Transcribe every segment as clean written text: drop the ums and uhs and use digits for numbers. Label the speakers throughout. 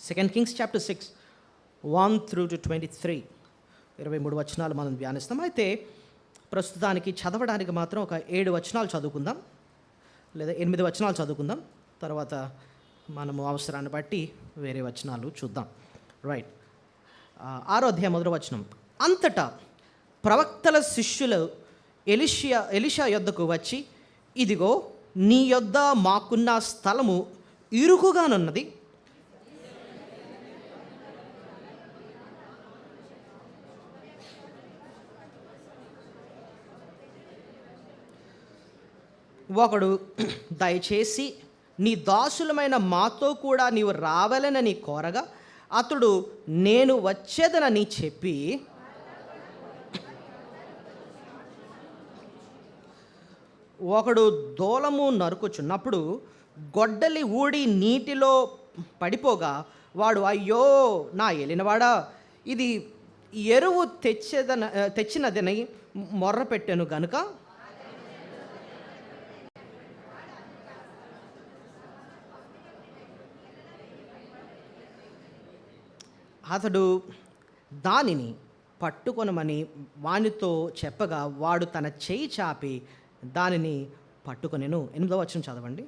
Speaker 1: 2 Kings chapter 6, 1 through to 23. 23 వచనాలు మనం ధ్యానిస్తాం. అయితే ప్రస్తుతానికి చదవడానికి మాత్రం ఒక 7 వచనాలు చదువుకుందాం, లేదా 8 వచనాలు చదువుకుందాం. తర్వాత మనము అవసరాన్ని బట్టి వేరే వచనాలు చూద్దాం. రైట్. 6వ అధ్యాయం 1వ వచనం. అంతటా ప్రవక్తల శిష్యులు ఎలీషా యొద్దకు వచ్చి, ఇదిగో నీ యొద్ద మాకున్న స్థలము ఇరుకుగానున్నది, ఒకడు దయచేసి నీ దాసులమైన మాతో కూడా నీవు రావాలనని కోరగా, అతడు నేను వచ్చేదనని చెప్పి ఒకడు దూలము నరుకుచున్నప్పుడు గొడ్డలి ఊడి నీటిలో పడిపోగా, వాడు అయ్యో నా ఏలినవాడా, ఇది ఎరువు తెచ్చినదని మొర్రపెట్టాను గనుక అతడు దానిని పట్టుకొనమని వానితో చెప్పగా, వాడు తన చేయి చాపి దానిని పట్టుకొనెను. 8వ వచనం చదవండి.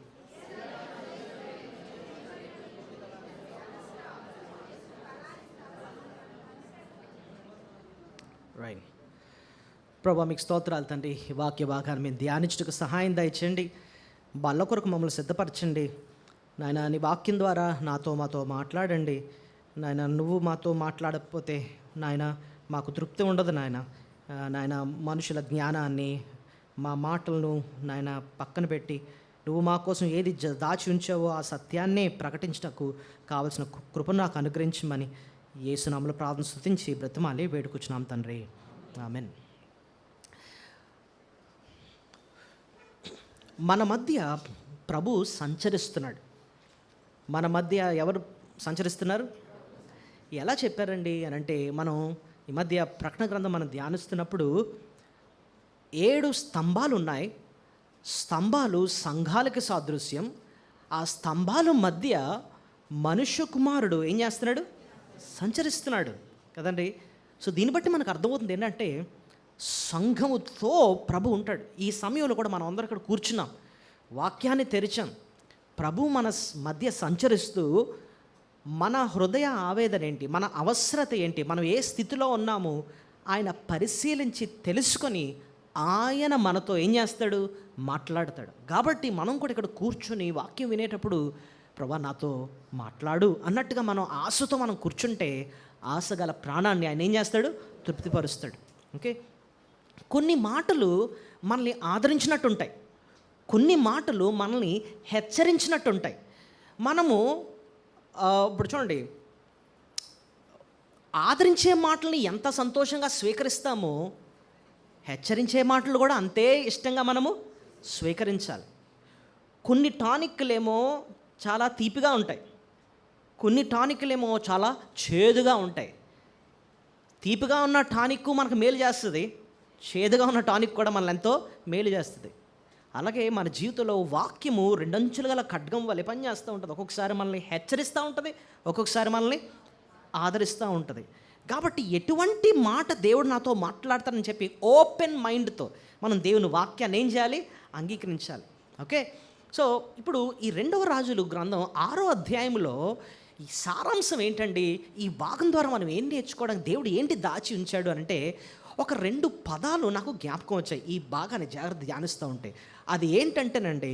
Speaker 1: రైట్. ప్రభా మీకు స్తోత్రాలు తండ్రి. ఈ వాక్య భాగాన్ని మేము ధ్యానించుటకు సహాయం దయచేయండి. బల్ల కొరకు మమ్మల్ని సిద్ధపరచండి నాయన. నీ వాక్యం ద్వారా మాతో మాట్లాడండి నాయన. నువ్వు మాతో మాట్లాడకపోతే నాయన మాకు తృప్తి ఉండదు నాయన. నాయన మనుషుల జ్ఞానాన్ని, మా మాటలను నాయన పక్కన పెట్టి నువ్వు మా కోసం ఏది దాచి ఉంచావో ఆ సత్యాన్నే ప్రకటించటకు కావలసిన కృపను నాకు అనుగ్రహించమని యేసునామములో ప్రార్థన స్తుతించి బ్రతిమాలి వేడుకొచ్చున్నాం తండ్రి. ఆమెన్. మన మధ్య ప్రభు సంచరిస్తున్నాడు. మన మధ్య ఎవరు సంచరిస్తున్నారు? ఎలా చెప్పారండి అని అంటే, మనం ఈ మధ్య ప్రకటన గ్రంథం మనం ధ్యానిస్తున్నప్పుడు 7 స్తంభాలు ఉన్నాయి. స్తంభాలు సంఘాలకి సాదృశ్యం. ఆ స్తంభాల మధ్య మనుష్య కుమారుడు ఏం చేస్తున్నాడు? సంచరిస్తున్నాడు కదండి. సో దీన్ని బట్టి మనకు అర్థమవుతుంది ఏంటంటే, సంఘముతో ప్రభు ఉంటాడు. ఈ సమయంలో కూడా మనం అందరం ఇక్కడ కూర్చున్నాం, వాక్యాన్ని తెరిచాం. ప్రభు మన మధ్య సంచరిస్తూ మన హృదయ ఆవేదన ఏంటి, మన అవసరత ఏంటి, మనం ఏ స్థితిలో ఉన్నామో ఆయన పరిశీలించి తెలుసుకొని ఆయన మనతో ఏం చేస్తాడు? మాట్లాడతాడు. కాబట్టి మనం కూడా ఇక్కడ కూర్చుని వాక్యం వినేటప్పుడు ప్రభా నాతో మాట్లాడు అన్నట్టుగా మనం ఆశతో మనం కూర్చుంటే ఆశగల ప్రాణాన్ని ఆయన ఏం చేస్తాడు? తృప్తిపరుస్తాడు. ఓకే. కొన్ని మాటలు మనల్ని ఆదరించినట్టు ఉంటాయి, కొన్ని మాటలు మనల్ని హెచ్చరించినట్టు ఉంటాయి. మనము ఇప్పుడు చూడండి, ఆదరించే మాటల్ని ఎంత సంతోషంగా స్వీకరిస్తామో హెచ్చరించే మాటలు కూడా అంతే ఇష్టంగా మనము స్వీకరించాలి. కొన్ని టానిక్లేమో చాలా తీపిగా ఉంటాయి, కొన్ని టానిక్లేమో చాలా చేదుగా ఉంటాయి. తీపిగా ఉన్న టానిక్ మనకు మేలు చేస్తుంది, చేదుగా ఉన్న టానిక్ కూడా మనల్ని ఎంతో మేలు చేస్తుంది. అలాగే మన జీవితంలో వాక్యము 2 అంచులు గల ఖడ్గం వలె పనిచేస్తూ ఉంటుంది. ఒక్కొక్కసారి మనల్ని హెచ్చరిస్తూ ఉంటుంది, ఒక్కొక్కసారి మనల్ని ఆదరిస్తూ ఉంటుంది. కాబట్టి ఎటువంటి మాట దేవుడు నాతో మాట్లాడతారని చెప్పి ఓపెన్ మైండ్తో మనం దేవుని వాక్యాన్ని ఏం చేయాలి? అంగీకరించాలి. ఓకే. సో ఇప్పుడు ఈ 2వ రాజులు గ్రంథం 6వ అధ్యాయంలో ఈ సారాంశం ఏంటండి? ఈ భాగం ద్వారా మనం ఏం నేర్చుకోవడానికి దేవుడు ఏంటి దాచి ఉంచాడు అంటే, ఒక 2 పదాలు నాకు జ్ఞాపకం వచ్చాయి ఈ భాగాన్ని జాగ్రత్త ధ్యానిస్తూ ఉంటే. అది ఏంటంటేనండి,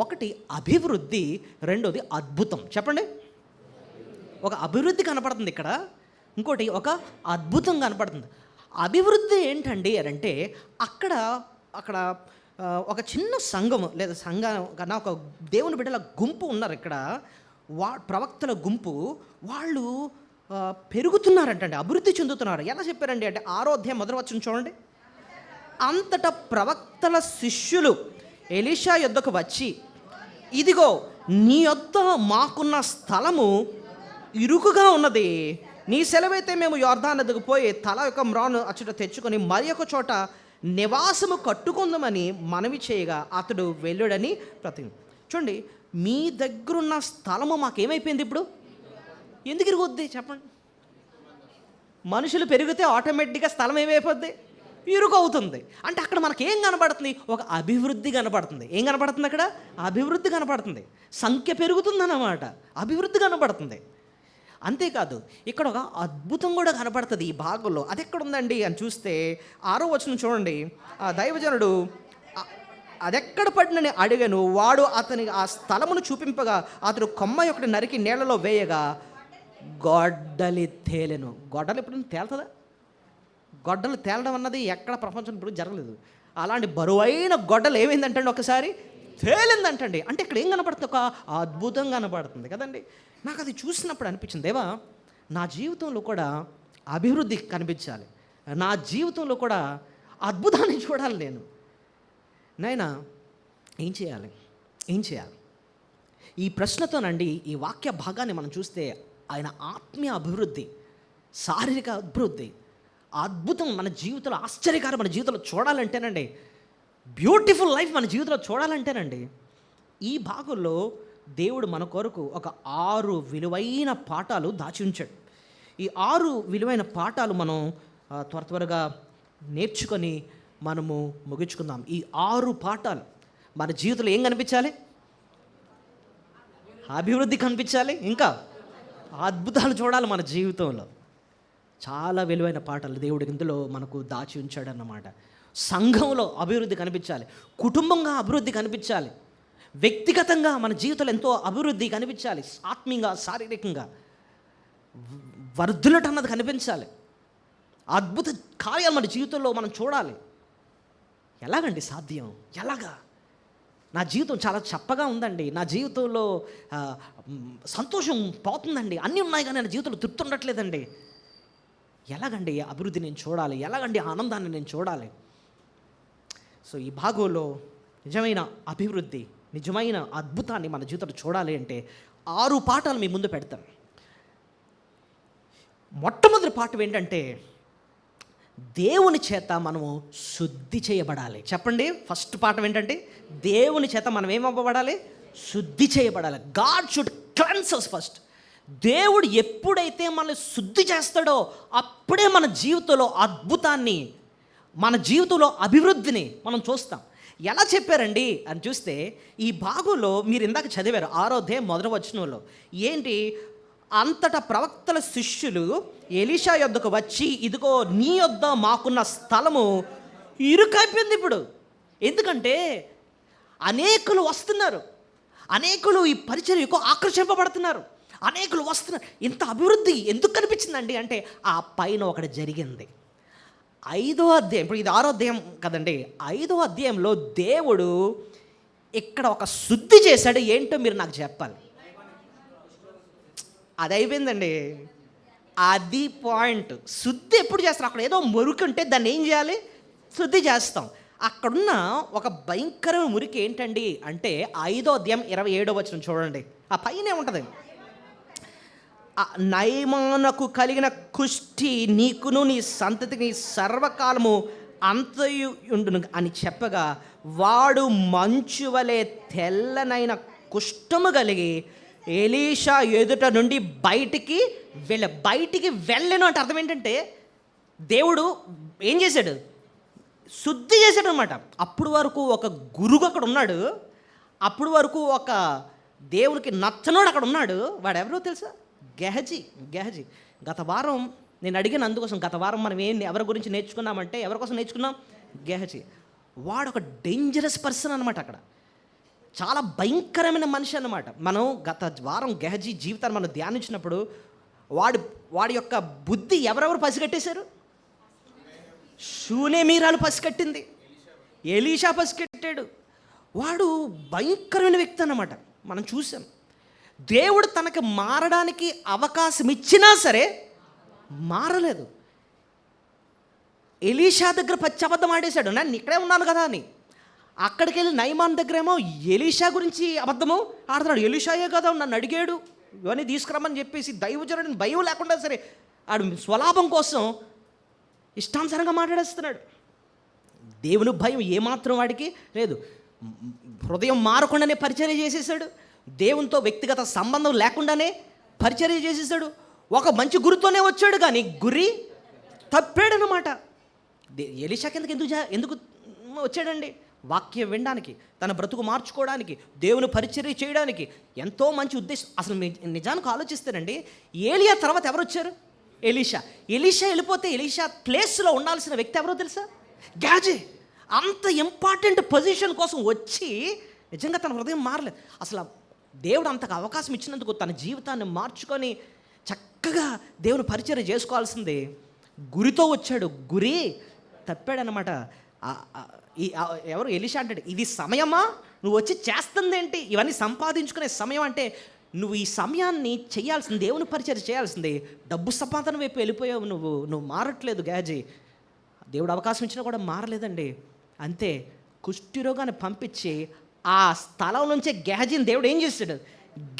Speaker 1: ఒకటి అభివృద్ధి, రెండోది అద్భుతం. చెప్పండి. ఒక అభివృద్ధి కనపడుతుంది ఇక్కడ, ఇంకోటి ఒక అద్భుతం కనపడుతుంది. అభివృద్ధి ఏంటండి అని అంటే, అక్కడ ఒక చిన్న సంఘం లేదా సంఘం కన్నా ఒక దేవుని బిడ్డల గుంపు ఉన్నారు ఇక్కడ. ప్రవక్తల గుంపు, వాళ్ళు పెరుగుతున్నారంటండి, అభివృద్ధి చెందుతున్నారు. ఎలా చెప్పారండి అంటే 6వ అధ్యాయం 1వ వచనం చూడండి. అంతటా ప్రవక్తల శిష్యులు ఎలీషా యొద్దకు వచ్చి, ఇదిగో నీ యొద్ద మాకున్న స్థలము ఇరుకుగా ఉన్నది, నీ సెలవైతే మేము యొర్దాను నదికి పోయి తల యొక్క మ్రాను అచ్చట తెచ్చుకొని మరి ఒక చోట నివాసము కట్టుకుందామని మనవి చేయగా అతడు వెళ్ళుడని చూడండి, మీ దగ్గరున్న స్థలము మాకేమైపోయింది? ఇప్పుడు ఎందుకు ఇరుగుద్ది చెప్పండి? మనుషులు పెరిగితే ఆటోమేటిక్గా స్థలం ఏమైపోద్ది? ఇరుకు అవుతుంది. అంటే అక్కడ మనకి ఏం కనపడుతుంది? ఒక అభివృద్ధి కనపడుతుంది. ఏం కనపడుతుంది అక్కడ? అభివృద్ధి కనపడుతుంది. సంఖ్య పెరుగుతుందన్నమాట, అభివృద్ధి కనపడుతుంది. అంతేకాదు ఇక్కడ ఒక అద్భుతం కూడా కనపడుతుంది ఈ భాగంలో. అది ఎక్కడ ఉందండి అని చూస్తే 6వ వచనం చూడండి. ఆ దైవజనుడు అదెక్కడ పడినని అడిగాను. వాడు అతని ఆ స్థలమును చూపింపగా అతడు కొమ్మ ఒకటి నరికి నీళ్లలో వేయగా గొడ్డలి తేలెను. గొడ్డలు ఎప్పుడు తేలుతుందా? గొడ్డలు తేలడం అన్నది ఎక్కడ ప్రపంచం ఇప్పుడు జరగలేదు. అలాంటి బరువైన గొడ్డలు ఏమైందంటండి ఒకసారి తేలిందంటండి. అంటే ఇక్కడ ఏం కనపడుతుంది? ఒక అద్భుతం కనపడుతుంది కదండి. నాకు అది చూసినప్పుడు అనిపించింది, దేవా నా జీవితంలో కూడా అభివృద్ధి కనిపించాలి, నా జీవితంలో కూడా అద్భుతాన్ని చూడాలి. నాయనా ఏం చేయాలి? ఈ ప్రశ్నతోనండి ఈ వాక్య భాగాన్ని మనం చూస్తే ఆయన ఆత్మీయ అభివృద్ధి, శారీరక అభివృద్ధి, అద్భుతం మన జీవితంలో, ఆశ్చర్యకారం మన జీవితంలో చూడాలంటేనండి, బ్యూటిఫుల్ లైఫ్ మన జీవితంలో చూడాలంటేనండి, ఈ భాగంలో దేవుడు మన కొరకు ఒక 6 విలువైన పాఠాలు దాచి ఉంచాడు. ఈ 6 విలువైన పాఠాలు మనం త్వరగా నేర్చుకొని మనము ముగించుకుందాం. ఈ 6 పాఠాలు మన జీవితంలో ఏం కనిపించాలి? అభివృద్ధి కనిపించాలి, ఇంకా అద్భుతాలు చూడాలి మన జీవితంలో. చాలా విలువైన పాఠాలు దేవుడు ఇందులో మనకు దాచి ఉంచాడన్నమాట. సంఘంలో అభివృద్ధి కనిపించాలి, కుటుంబంగా అభివృద్ధి కనిపించాలి, వ్యక్తిగతంగా మన జీవితంలో ఎంతో అభివృద్ధి కనిపించాలి, ఆత్మీయంగా శారీరకంగా వర్ధులట అన్నది కనిపించాలి, అద్భుత కార్యాలు మన జీవితంలో మనం చూడాలి. ఎలాగండి సాధ్యం? ఎలాగా? నా జీవితం చాలా చప్పగా ఉందండి, నా జీవితంలో సంతోషం పోతుందండి, అన్నీ ఉన్నాయి కానీ నా జీవితంలో తృప్తి ఉండట్లేదండి. ఎలాగండి అభివృద్ధి నేను చూడాలి? ఎలాగండి ఆనందాన్ని నేను చూడాలి? సో ఈ భాగంలో నిజమైన అభివృద్ధి, నిజమైన అద్భుతాన్ని మన జీవితంలో చూడాలి అంటే 6 పాఠాలు మీ ముందు పెడతాను. మొట్టమొదటి పాఠం ఏంటంటే దేవుని చేత మనము శుద్ధి చేయబడాలి. చెప్పండి, ఫస్ట్ పాఠం ఏంటంటే దేవుని చేత మనం ఏమవ్వబడాలి? శుద్ధి చేయబడాలి. God should cleanse us first. దేవుడు ఎప్పుడైతే మనల్ని శుద్ధి చేస్తాడో అప్పుడే మన జీవితంలో అద్భుతాన్ని, మన జీవితంలో అభివృద్ధిని మనం చూస్తాం. ఎలా చెప్పారండి అని చూస్తే ఈ భాగంలో మీరు ఇందాక చదివారు 6వ అధ్యాయం 1వ వచనంలో ఏంటి? అంతటా ప్రవక్తల శిష్యులు ఎలీషా యొద్దకు వచ్చి, ఇదిగో నీ యొద్ద మాకున్న స్థలము ఇరుకైపోయింది ఇప్పుడు. ఎందుకంటే అనేకులు వస్తున్నారు, అనేకులు ఈ పరిచర్యకు ఆకర్షింపబడుతున్నారు, అనేకులు వస్తున్నారు. ఇంత అభివృద్ధి ఎందుకు కనిపించిందండి అంటే ఆ పైన ఒకటి జరిగింది. 5వ అధ్యాయం, ఇప్పుడు ఇది 6వ అధ్యాయం కదండి, 5వ అధ్యాయంలో దేవుడు ఇక్కడ ఒక శుద్ధి చేశాడు. ఏంటో మీరు నాకు చెప్పాలి. అది అయిపోయిందండి, అది పాయింట్. శుద్ధి ఎప్పుడు చేస్తారు? అక్కడ ఏదో మురికి ఉంటే దాన్ని ఏం చేయాలి? శుద్ధి చేస్తాం. అక్కడున్న ఒక భయంకరమైన మురికి ఏంటండి అంటే 5వ అధ్యాయం 27వ వచనం చూడండి. ఆ పైనే ఉంటుంది, నయమానకు కలిగిన కుష్టి నీకును నీ సంతతికి సర్వకాలము అంతయుండును అని చెప్పగా వాడు మంచు వలె తెల్లనైన కుష్ఠము కలిగి ఎలీషా ఎదుట నుండి బయటికి వెళ్ళను. అంటే అర్థం ఏంటంటే దేవుడు ఏం చేశాడు? శుద్ధి చేశాడు అనమాట. అప్పుడు వరకు ఒక గురువు అక్కడ ఉన్నాడు, అప్పుడు వరకు ఒక దేవునికి నచ్చనోడు అక్కడ ఉన్నాడు. వాడు ఎవరో తెలుసా? గెహజీ. గత వారం నేను అడిగిన అందుకోసం, గత వారం మనం ఎవరి గురించి నేర్చుకున్నామంటే, ఎవరి కోసం నేర్చుకున్నాం? గెహజీ. వాడు ఒక డేంజరస్ పర్సన్ అనమాట. అక్కడ చాలా భయంకరమైన మనిషి అన్నమాట. మనం గత వారం గెహజీ జీవితాన్ని మనం ధ్యానించినప్పుడు వాడి యొక్క బుద్ధి ఎవరెవరు పసిగట్టేశారు? షూనేమీరాలు పసిగట్టింది, ఎలీషా పసిగట్టాడు. వాడు భయంకరమైన వ్యక్తి అన్నమాట. మనం చూసాం. దేవుడు తనకి మారడానికి అవకాశం ఇచ్చినా సరే మారలేదు. ఎలీషా దగ్గర పచ్చబద్ధం ఆడేశాడు, నేను ఇక్కడే ఉన్నాను కదా అని. అక్కడికి వెళ్ళి నయమాన్ దగ్గరేమో ఎలీషా గురించి అబద్ధము ఆడుతున్నాడు. ఎలీషాయే కదా నన్ను అడిగాడు ఇవన్నీ తీసుకురమ్మని చెప్పేసి దైవజనుడిని భయం లేకుండా సరే ఆడు స్వలాభం కోసం ఇష్టానుసారంగా మాట్లాడేస్తున్నాడు. దేవుని భయం ఏమాత్రం వాడికి లేదు. హృదయం మారకుండానే పరిచర్య చేసేసాడు, దేవునితో వ్యక్తిగత సంబంధం లేకుండానే పరిచర్య చేసేసాడు. ఒక మంచి గురితోనే వచ్చాడు కానీ గురి తప్పాడనమాట. ఎలీషా కిందకి ఎందుకు వచ్చాడండి? వాక్యం వినడానికి, తన బ్రతుకు మార్చుకోవడానికి, దేవుని పరిచర్య చేయడానికి ఎంతో మంచి ఉద్దేశం. అసలు నిజానికి ఆలోచిస్తేనండి, ఏలియా తర్వాత ఎవరు వచ్చారు? ఎలీషా. ఎలీషా వెళ్ళిపోతే ఎలీషా ప్లేస్లో ఉండాల్సిన వ్యక్తి ఎవరో తెలుసా? గేహజీ. అంత ఇంపార్టెంట్ పొజిషన్ కోసం వచ్చి నిజంగా తన హృదయం మారలేదు. అసలు దేవుడు అంతకు అవకాశం ఇచ్చినందుకు తన జీవితాన్ని మార్చుకొని చక్కగా దేవుని పరిచర్య చేసుకోవాల్సింది గురితో వచ్చాడు, గురి తప్పాడనమాట. ఎవరు? ఎలీషా అంటాడు, ఇది సమయమా? నువ్వు వచ్చి చేస్తుందేంటి? ఇవన్నీ సంపాదించుకునే సమయం అంటే నువ్వు ఈ సమయాన్ని చేయాల్సింది, దేవుని పరిచర్య చేయాల్సింది. డబ్బు సంపాదన వైపు వెళ్ళిపోయావు నువ్వు మారట్లేదు గేహజీ. దేవుడు అవకాశం ఇచ్చినా కూడా మారలేదండి. అంతే, కుష్ఠిరోగాన్ని పంపించి ఆ స్థలం నుంచే గేహజీని దేవుడు ఏం చేశాడు?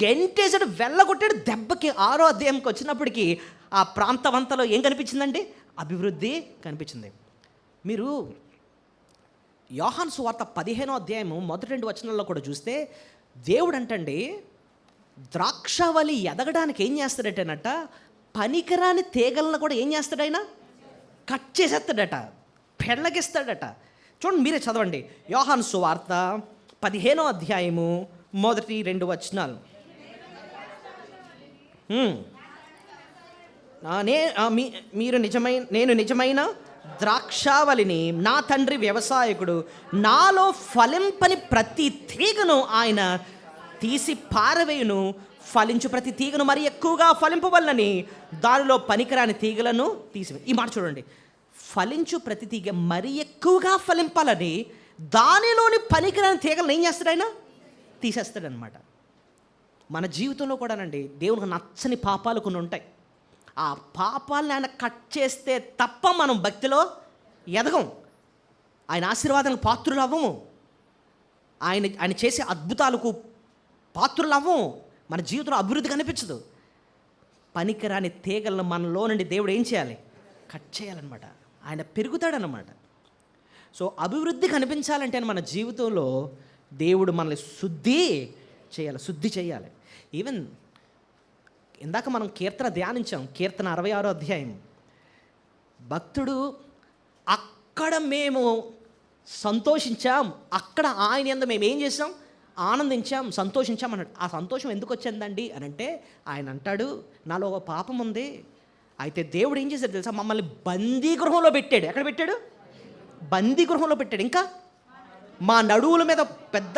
Speaker 1: గెంటేసాడు, వెళ్ళగొట్టాడు. దెబ్బకి 6వ అధ్యాయంకి వచ్చినప్పటికీ ఆ ప్రాంతవంతలో ఏం కనిపించిందండి? అభివృద్ధి కనిపించింది. మీరు యోహాను సువార్త 15వ అధ్యాయము మొదటి 2 వచనాల్లో కూడా చూస్తే దేవుడు అంటండి, ద్రాక్షావళి ఎదగడానికి ఏం చేస్తాడటనట, పనికిరాని తీగలను కూడా ఏం చేస్తాడైనా కట్ చేసేస్తాడట, పెళ్ళగిస్తాడట. చూడండి, మీరే చదవండి. యోహాను సువార్త 15వ అధ్యాయము మొదటి 2 వచనాలు. నేను నిజమైన ద్రాక్షావళిని, నా తండ్రి వ్యవసాయకుడు, నాలో ఫలింపని ప్రతి తీగను ఆయన తీసి పారవేయును, ఫలించు ప్రతి తీగను మరి ఎక్కువగా ఫలింపవల్లని దానిలో పనికిరాని తీగలను తీసి. ఈ మాట చూడండి, ఫలించు ప్రతి తీగ మరి ఎక్కువగా ఫలింపాలని దానిలోని పనికిరాని తీగలను ఏం చేస్తాడు ఆయన? తీసేస్తాడనమాట. మన జీవితంలో కూడానండి దేవునికి నచ్చని పాపాలు కొన్ని ఉంటాయి. ఆ పాపాలను ఆయన కట్ చేస్తే తప్ప మనం భక్తిలో ఎదగం, ఆయన ఆశీర్వాదాలకు పాత్రులు అవ్వము, ఆయన చేసే అద్భుతాలకు పాత్రులు అవ్వము, మన జీవితంలో అభివృద్ధి కనిపించదు. పనికిరాని తీగలను మనలో నుండి దేవుడు ఏం చేయాలి? కట్ చేయాలన్నమాట. ఆయన పెరుగుతాడనమాట. సో అభివృద్ధి కనిపించాలంటే మన జీవితంలో దేవుడు మనల్ని శుద్ధి చేయాలి. ఈవెన్ ఇందాక మనం కీర్తన ధ్యానించాం, కీర్తన 66వ అధ్యాయం. భక్తుడు, అక్కడ మేము సంతోషించాం, అక్కడ ఆయన యందు మేము ఏం చేసాం? ఆనందించాం, సంతోషించాం అన్నాడు. ఆ సంతోషం ఎందుకు వచ్చిందండి అని అంటే, ఆయన అంటాడు, నాలో ఒక పాపం ఉంది. అయితే దేవుడు ఏం చేశాడు తెలుసా? మమ్మల్ని బందీ గృహంలో పెట్టాడు. ఎక్కడ పెట్టాడు? బందీ గృహంలో పెట్టాడు. ఇంకా మా నడువుల మీద పెద్ద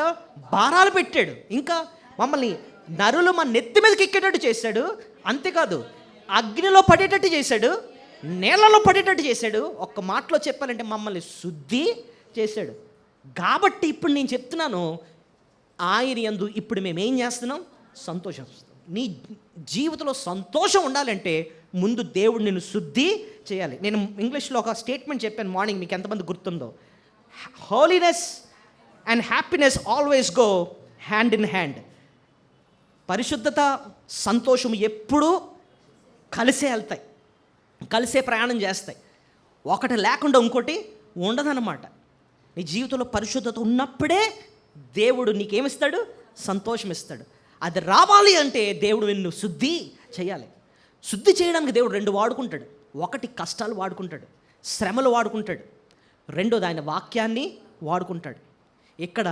Speaker 1: భారాలు పెట్టాడు. ఇంకా మమ్మల్ని నరులు మా నెత్తి మీదకి ఎక్కేటట్టు చేశాడు. అంతేకాదు, అగ్నిలో పడేటట్టు చేశాడు, నేలలో పడేటట్టు చేశాడు. ఒక్క మాటలో చెప్పాలంటే మమ్మల్ని శుద్ధి చేశాడు. కాబట్టి ఇప్పుడు నేను చెప్తున్నాను, ఆయన యందు ఇప్పుడు మేము ఏం చేస్తున్నాం? సంతోషం. నీ జీవితంలో సంతోషం ఉండాలంటే ముందు దేవుడు నిన్ను శుద్ధి చేయాలి. నేను ఇంగ్లీష్లో ఒక స్టేట్మెంట్ చెప్పాను మార్నింగ్, మీకు ఎంతమంది గుర్తుందో? Holiness and happiness always go hand in hand. పరిశుద్ధత, సంతోషం ఎప్పుడూ కలిసే వెళ్తాయి, కలిసే ప్రయాణం చేస్తాయి. ఒకటి లేకుండా ఇంకోటి ఉండదన్నమాట. నీ జీవితంలో పరిశుద్ధత ఉన్నప్పుడే దేవుడు నీకేమిస్తాడు? సంతోషం ఇస్తాడు. అది రావాలి అంటే దేవుడు నిన్ను శుద్ధి చేయాలి. శుద్ధి చేయడానికి దేవుడు 2 వాడుకుంటాడు. ఒకటి కష్టాలు వాడుకుంటాడు, శ్రమలు వాడుకుంటాడు. రెండోది ఆయన వాక్యాన్ని వాడుకుంటాడు. ఇక్కడ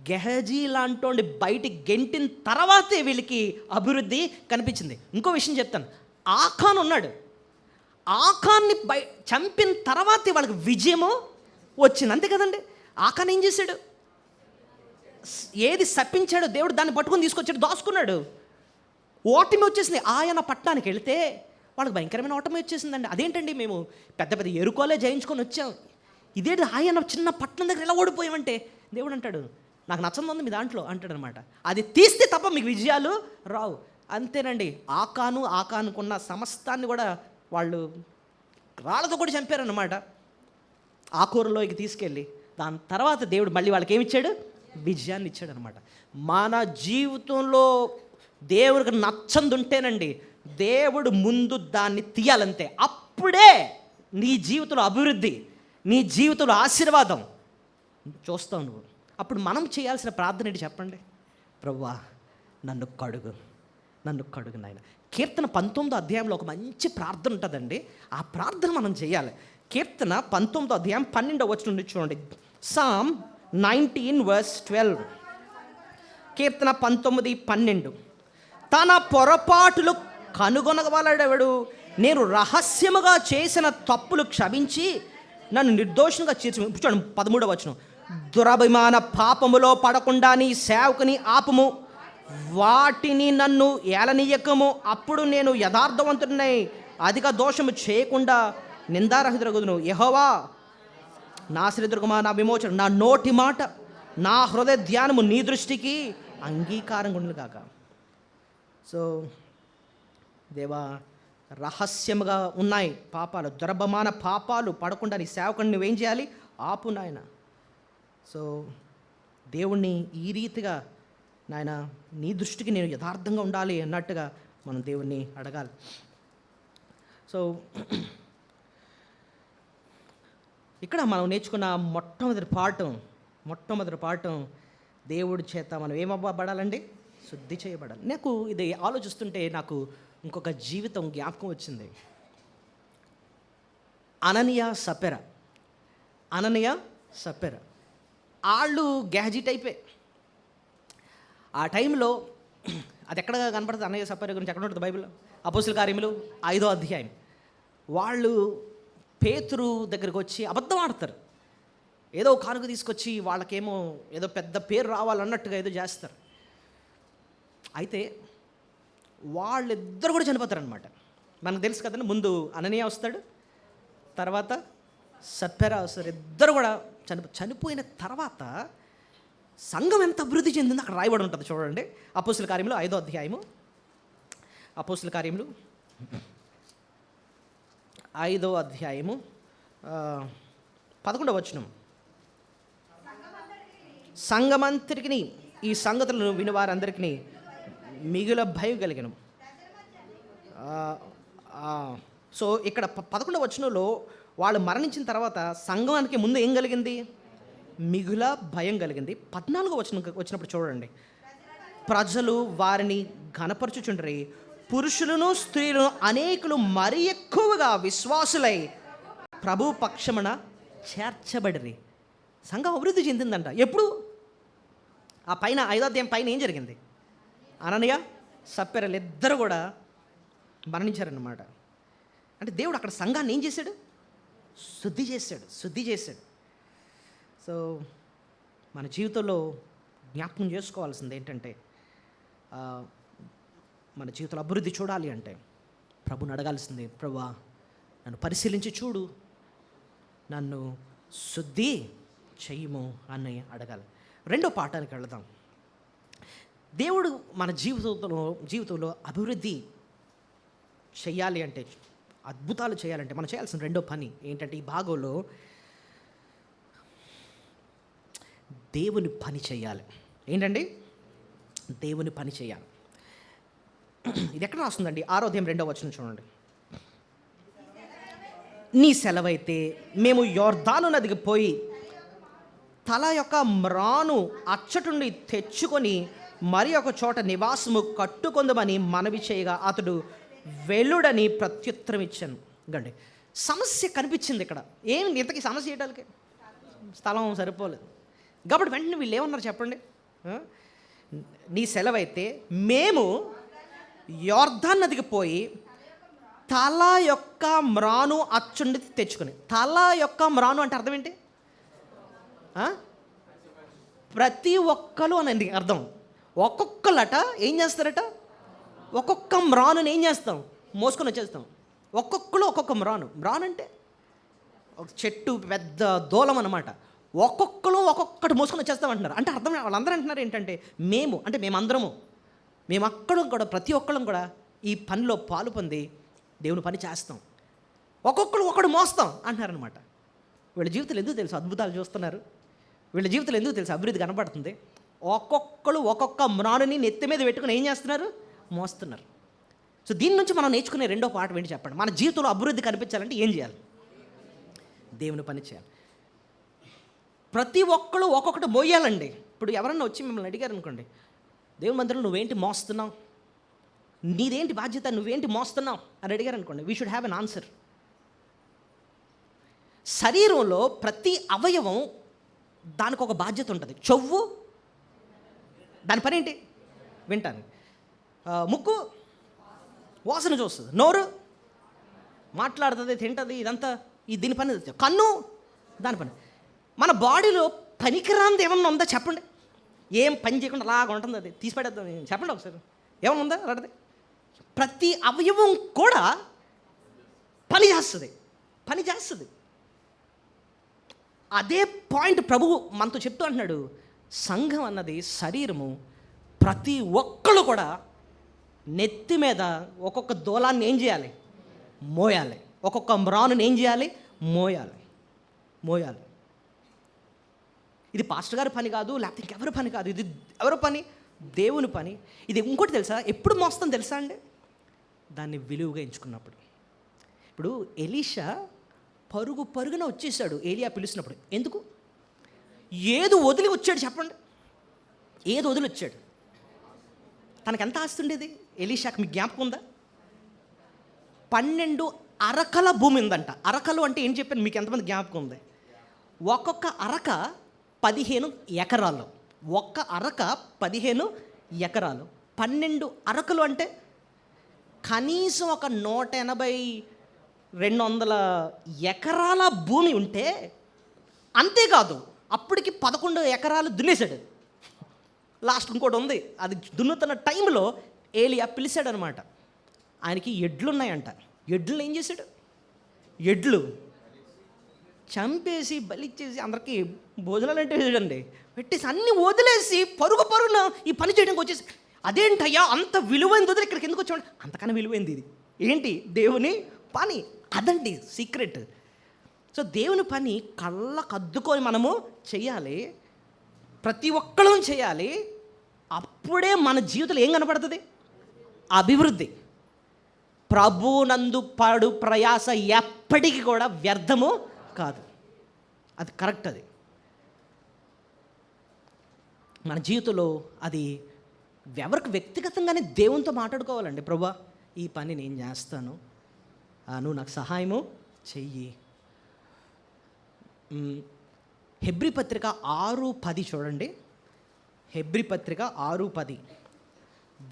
Speaker 1: గెహజీ లాంటి బయటికి గెంటిన తర్వాతే వీళ్ళకి అభివృద్ధి కనిపించింది. ఇంకో విషయం చెప్తాను, ఆఖాన్ ఉన్నాడు. ఆఖాన్ని చంపిన తర్వాతే వాళ్ళకి విజయము వచ్చింది. అంతే కదండి. ఆఖాన్ ఏం చేశాడు? ఏది శపించాడో దేవుడు దాన్ని పట్టుకొని తీసుకొచ్చాడు, దాచుకున్నాడు. ఓటమి వచ్చేసింది. ఆయన పట్టణానికి వెళితే వాళ్ళకి భయంకరమైన ఓటమి వచ్చేసిందండి. అదేంటండి, మేము పెద్ద పెద్ద ఎరుకోలే జయించుకొని వచ్చాం, ఇదేంటి ఆయన చిన్న పట్టణం దగ్గర ఎలా ఓడిపోయామంటే, దేవుడు అంటాడు, నాకు నచ్చంది ఉంది మీ దాంట్లో అంటాడు అనమాట. అది తీస్తే తప్ప మీకు విజయాలు రావు. అంతేనండి. ఆకానుకున్న సమస్తాన్ని కూడా వాళ్ళు రాళ్ళతో కూడా చంపారన్నమాట. ఆకూరలోకి తీసుకెళ్ళి దాని తర్వాత దేవుడు మళ్ళీ వాళ్ళకి ఏమిచ్చాడు? విజయాన్ని ఇచ్చాడు అనమాట. మన జీవితంలో దేవుడికి నచ్చంది ఉంటేనండి, దేవుడు ముందు దాన్ని తీయాలంతే. అప్పుడే నీ జీవితంలో అభివృద్ధి, నీ జీవితంలో ఆశీర్వాదం చూస్తావు నువ్వు. అప్పుడు మనం చేయాల్సిన ప్రార్థన ఏంటి చెప్పండి? ప్రభువా నన్ను కడుగు, నన్ను కడుగు నాయన. కీర్తన 19వ అధ్యాయంలో ఒక మంచి ప్రార్థన ఉంటుందండి. ఆ ప్రార్థన మనం చేయాలి. కీర్తన 19వ అధ్యాయం 12వ వచనం నుండి చూడండి. సామ్ 19:12. కీర్తన 19:12. తన పొరపాటులు కనుగొనగలడెవడు? నేను రహస్యముగా చేసిన తప్పులు క్షమించి నన్ను నిర్దోషంగా చేర్చి. చూడండి 13వ వచనం. దురభిమాన పాపములో పడకుండా నీ సేవకుని ఆపము, వాటిని నన్ను ఏలనీయకము. అప్పుడు నేను యథార్థవంతుడినై అధిక దోషము చేయకుండా నిందారహితుడగుదును. యెహోవా నా శ్రీదుర్గమా, నా విమోచన, నా నోటి మాట, నా హృదయ ధ్యానము నీ దృష్టికి అంగీకారంగా ఉండును గాక. సో దేవా, రహస్యముగా ఉన్నాయి పాపాలు, దురభమాన పాపాలు పడకుండా నీ సేవకుని నువ్వేం చేయాలి? ఆపు నాయన. సో దేవుణ్ణి ఈ రీతిగా నాయన నీ దృష్టికి నేను యథార్థంగా ఉండాలి అన్నట్టుగా మనం దేవుణ్ణి అడగాలి. సో ఇక్కడ మనం నేర్చుకున్న మొట్టమొదటి పాఠం దేవుడి చేత మనం ఏమవ్వబడాలండి? శుద్ధి చేయబడాలి. నాకు ఇది ఆలోచిస్తుంటే నాకు ఇంకొక జీవితం జ్ఞాపకం వచ్చింది. అననీయ సప్పెర వాళ్ళు గ్యాజిట్ అయిపోయి ఆ టైంలో అది ఎక్కడ కనపడుతుంది? అననీయ సప్పెర గురించి ఎక్కడ ఉంటుంది బైబిల్లో? అపోస్తుల కార్యములు 5వ అధ్యాయం. వాళ్ళు పేతురు దగ్గరికి వచ్చి అబద్ధం ఆడతారు. ఏదో కానుక తీసుకొచ్చి వాళ్ళకేమో ఏదో పెద్ద పేరు రావాలన్నట్టుగా ఏదో చేస్తారు. అయితే వాళ్ళిద్దరు కూడా చనిపోతారనమాట. మనకు తెలుసు కదండి, ముందు అననీయ వస్తాడు, తర్వాత సప్పెరా వస్తారు. ఇద్దరు కూడా చనిపోయిన తర్వాత సంఘం ఎంత అభివృద్ధి చెందిందో అక్కడ రాయబడి ఉంటుంది. చూడండి అపోస్తుల కార్యములు 5వ అధ్యాయము. అపోస్తుల కార్యములు 5వ అధ్యాయము 11వ వచనం. సంఘమంతరికి ఈ సంగతులను విని వారందరికీ మిగుల భయం కలిగను. సో ఇక్కడ 11వ వచనంలో వాళ్ళు మరణించిన తర్వాత సంఘానికి ముందు ఏం కలిగింది? మిగుల భయం కలిగింది. 14వ వచనం వచ్చినప్పుడు చూడండి. ప్రజలు వారిని ఘనపరచుచుండ్రి, పురుషులను స్త్రీలను అనేకులు మరి ఎక్కువగా విశ్వాసులై ప్రభు పక్షమున చేర్చబడిరి. సంఘం అభివృద్ధి చెందిందంట. ఎప్పుడు? ఆ పైన 5వ అధ్యాయం పైన ఏం జరిగింది? అననీయ సప్పెరలు ఇద్దరు కూడా మరణించారన్నమాట. అంటే దేవుడు అక్కడ సంఘాన్ని ఏం చేశాడు? శుద్ధి చేశాడు. సో మన జీవితంలో జ్ఞాపకం చేసుకోవాల్సింది ఏంటంటే, మన జీవితంలో అభివృద్ధి చూడాలి అంటే ప్రభుని అడగాల్సింది, ప్రభువా నన్ను పరిశీలించి చూడు, నన్ను శుద్ధి చెయ్యము అని అడగాలి. రెండో పాఠానికి వెళదాం. దేవుడు మన జీవితంలో అభివృద్ధి చెయ్యాలి అంటే, అద్భుతాలు చేయాలంటే మనం చేయాల్సిన రెండో పని ఏంటంటే, ఈ భాగంలో దేవుని పని చేయాలి. ఏంటండి? దేవుని పని చేయాలి. ఇది ఎక్కడ రాస్తుందండి? 6వ అధ్యాయం 2వ వచనం చూడండి. నీ సెలవైతే మేము యొర్దాను నదికి పోయి తల యొక్క మ్రాను అచ్చటుండి తెచ్చుకొని మరి ఒక చోట నివాసము కట్టుకొందమని మనవి చేయగా అతడు వెలుడని ప్రత్యుత్తరం ఇచ్చాను. గండి సమస్య కనిపించింది ఇక్కడ. ఏమి ఇంతకీ సమస్య చేయడానికి? స్థలం సరిపోలేదు కాబట్టి వెంటనే వీళ్ళు ఏమన్నారు చెప్పండి? నీ సెలవైతే మేము యొర్దాను నదికి పోయి తల యొక్క మ్రాను అచ్చుండి తెచ్చుకొని. తల యొక్క మ్రాను అంటే అర్థం ఏంటి? ప్రతి ఒక్కరు అని అర్థం. ఒక్కొక్కలట ఏం చేస్తారట? ఒక్కొక్క మ్రానుని ఏం చేస్తాం? మోసుకొని వచ్చేస్తాం. ఒక్కొక్కరు ఒక్కొక్క మ్రాను అంటే ఒక చెట్టు పెద్ద దూలం అన్నమాట. ఒక్కొక్కరు ఒక్కొక్కటి మోసుకొని వచ్చేస్తామంటున్నారు. అంటే అర్థం వాళ్ళందరూ అంటున్నారు ఏంటంటే, మేము అక్కడ కూడా ప్రతి ఒక్కళ్ళం కూడా ఈ పనిలో పాలు పొంది దేవుని పని చేస్తాం, ఒక్కొక్కరు ఒక్కడు మోస్తాం అంటున్నారనమాట. వీళ్ళ జీవితాలు ఎందుకు తెలుసు అద్భుతాలు చూస్తున్నారు? వీళ్ళ జీవితాలు ఎందుకు తెలుసు అభివృద్ధి కనపడుతుంది? ఒక్కొక్కరు ఒక్కొక్క మ్రానుని నెత్తి మీద పెట్టుకుని ఏం చేస్తున్నారు? మోస్తున్నారు. సో దీని నుంచి మనం నేర్చుకునే రెండో పాఠం ఏంటి చెప్పండి? మన జీవితంలో అభివృద్ధి కనిపించాలంటే ఏం చేయాలి? దేవుని పని చేయాలి. ప్రతి ఒక్కరు ఒక్కొక్కటి మోయాలండి. ఇప్పుడు ఎవరన్నా వచ్చి మిమ్మల్ని అడిగారు అనుకోండి, దేవుని మందిరంలో నువ్వేంటి మోస్తున్నావు, నీదేంటి బాధ్యత, నువ్వేంటి మోస్తున్నావు అని అడిగారు అనుకోండి, we should have an answer. శరీరంలో ప్రతి అవయవం దానికి ఒక బాధ్యత ఉంటుంది. చెవు దాని పని ఏంటి? వింటాను. ముక్కు వాసన చూస్తుంది. నోరు మాట్లాడుతుంది, తింటుంది, ఇదంతా దీని పని. కన్ను దాని పని. మన బాడీలో పనికిరాంది ఏమన్నా ఉందా చెప్పండి? ఏం పని చేయకుండా అలాగ ఉంటుంది, అది తీసి పడేద్దాం చెప్పండి ఒకసారి. ఏమన్నా ఉందా అలాంటిది? ప్రతి అవయవం కూడా పని చేస్తుంది. అదే పాయింట్ ప్రభువు మనతో చెప్తూ అంటున్నాడు, సంఘం అన్నది శరీరము. ప్రతి ఒక్కళ్ళు కూడా నెత్తి మీద ఒక్కొక్క దూలాన్ని ఏం చేయాలి? మోయాలి. ఒక్కొక్క మ్రానుని ఏం చేయాలి? మోయాలి. ఇది పాస్టర్ గారి పని కాదు, లేకపోతే ఇంకెవరి పని కాదు. ఇది ఎవరి పని? దేవుని పని. ఇది ఇంకోటి తెలుసా, ఎప్పుడు మోస్తాం తెలుసా అండి? దాన్ని విలువగా ఎంచుకున్నప్పుడు. ఇప్పుడు ఎలీషా పరుగున వచ్చేసాడు ఏలియా పిలిచినప్పుడు. ఎందుకు? ఏది వదిలి వచ్చాడు చెప్పండి? ఏది వదిలి వచ్చాడు? తనకు ఎంత ఆస్తి ఉండేది ఎలీషాకి? మీకు జ్ఞాపకం ఉందా? 12 అరకల భూమి ఉందంట. అరకలు అంటే ఏం చెప్పాను మీకు ఎంతమంది జ్ఞాపకం ఉంది? ఒక్కొక్క అరక 15 ఎకరాలు. ఒక్క అరక 15 ఎకరాలు. 12 అరకలు అంటే కనీసం ఒక 180-200 ఎకరాల భూమి ఉంటే, అంతేకాదు అప్పటికి 11 ఎకరాలు దున్నేశాడు. లాస్ట్ ఇంకోటి ఉంది, అది దున్నుతున్న టైంలో ఏలియా పిలిచాడు అనమాట. ఆయనకి ఎడ్లున్నాయంట. ఎడ్లు ఏం చేశాడు? ఎడ్లు చంపేసి బలిచ్చేసి అందరికీ భోజనాలు అంటే చూడండి పెట్టేసి అన్నీ వదిలేసి పరుగున ఈ పని చేయడానికి వచ్చేసి, అదేంటయ్యా అంత విలువైంది వదిలి ఇక్కడికి ఎందుకు వచ్చాడు? అంతకన్నా విలువైంది ఇది. ఏంటి? దేవుని పని. అదండి సీక్రెట్. సో దేవుని పని కళ్ళకద్దుకొని మనము చెయ్యాలి, ప్రతి ఒక్కళ్ళం చేయాలి. అప్పుడే మన జీవితంలో ఏం కనపడుతుంది? అభివృద్ధి. ప్రభునందు పడు ప్రయాస ఎప్పటికీ కూడా వ్యర్థము కాదు. అది కరెక్ట్. అది మన జీవితంలో అది ఎవరికి వ్యక్తిగతంగానే దేవునితో మాట్లాడుకోవాలండి. ప్రభువా ఈ పని నేను చేస్తాను, నువ్వు నాకు సహాయము చెయ్యి. హెబ్రీ పత్రిక 6:10 చూడండి. హెబ్రీ పత్రిక 6:10.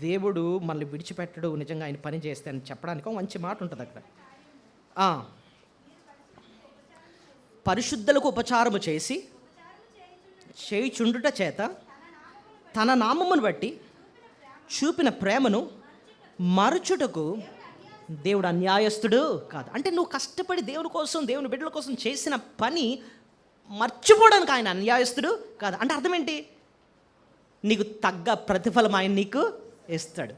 Speaker 1: దేవుడు మనల్ని విడిచిపెట్టడు, నిజంగా ఆయన పని చేస్తే అని చెప్పడానికి ఒక మంచి మాట ఉంటుంది అక్కడ. పరిశుద్ధులకు ఉపచారము చేసి చేయుచుండుట చేత తన నామమును బట్టి చూపిన ప్రేమను మరచుటకు దేవుడు అన్యాయస్తుడు కాదు. అంటే నువ్వు కష్టపడి దేవుని కోసం, దేవుని బిడ్డల కోసం చేసిన పని మర్చిపోవడానికి ఆయన అన్యాయస్తుడు కాదు. అంటే అర్థం ఏంటి? నీకు తగ్గ ప్రతిఫలం ఆయన నీకు ఇస్తాడు.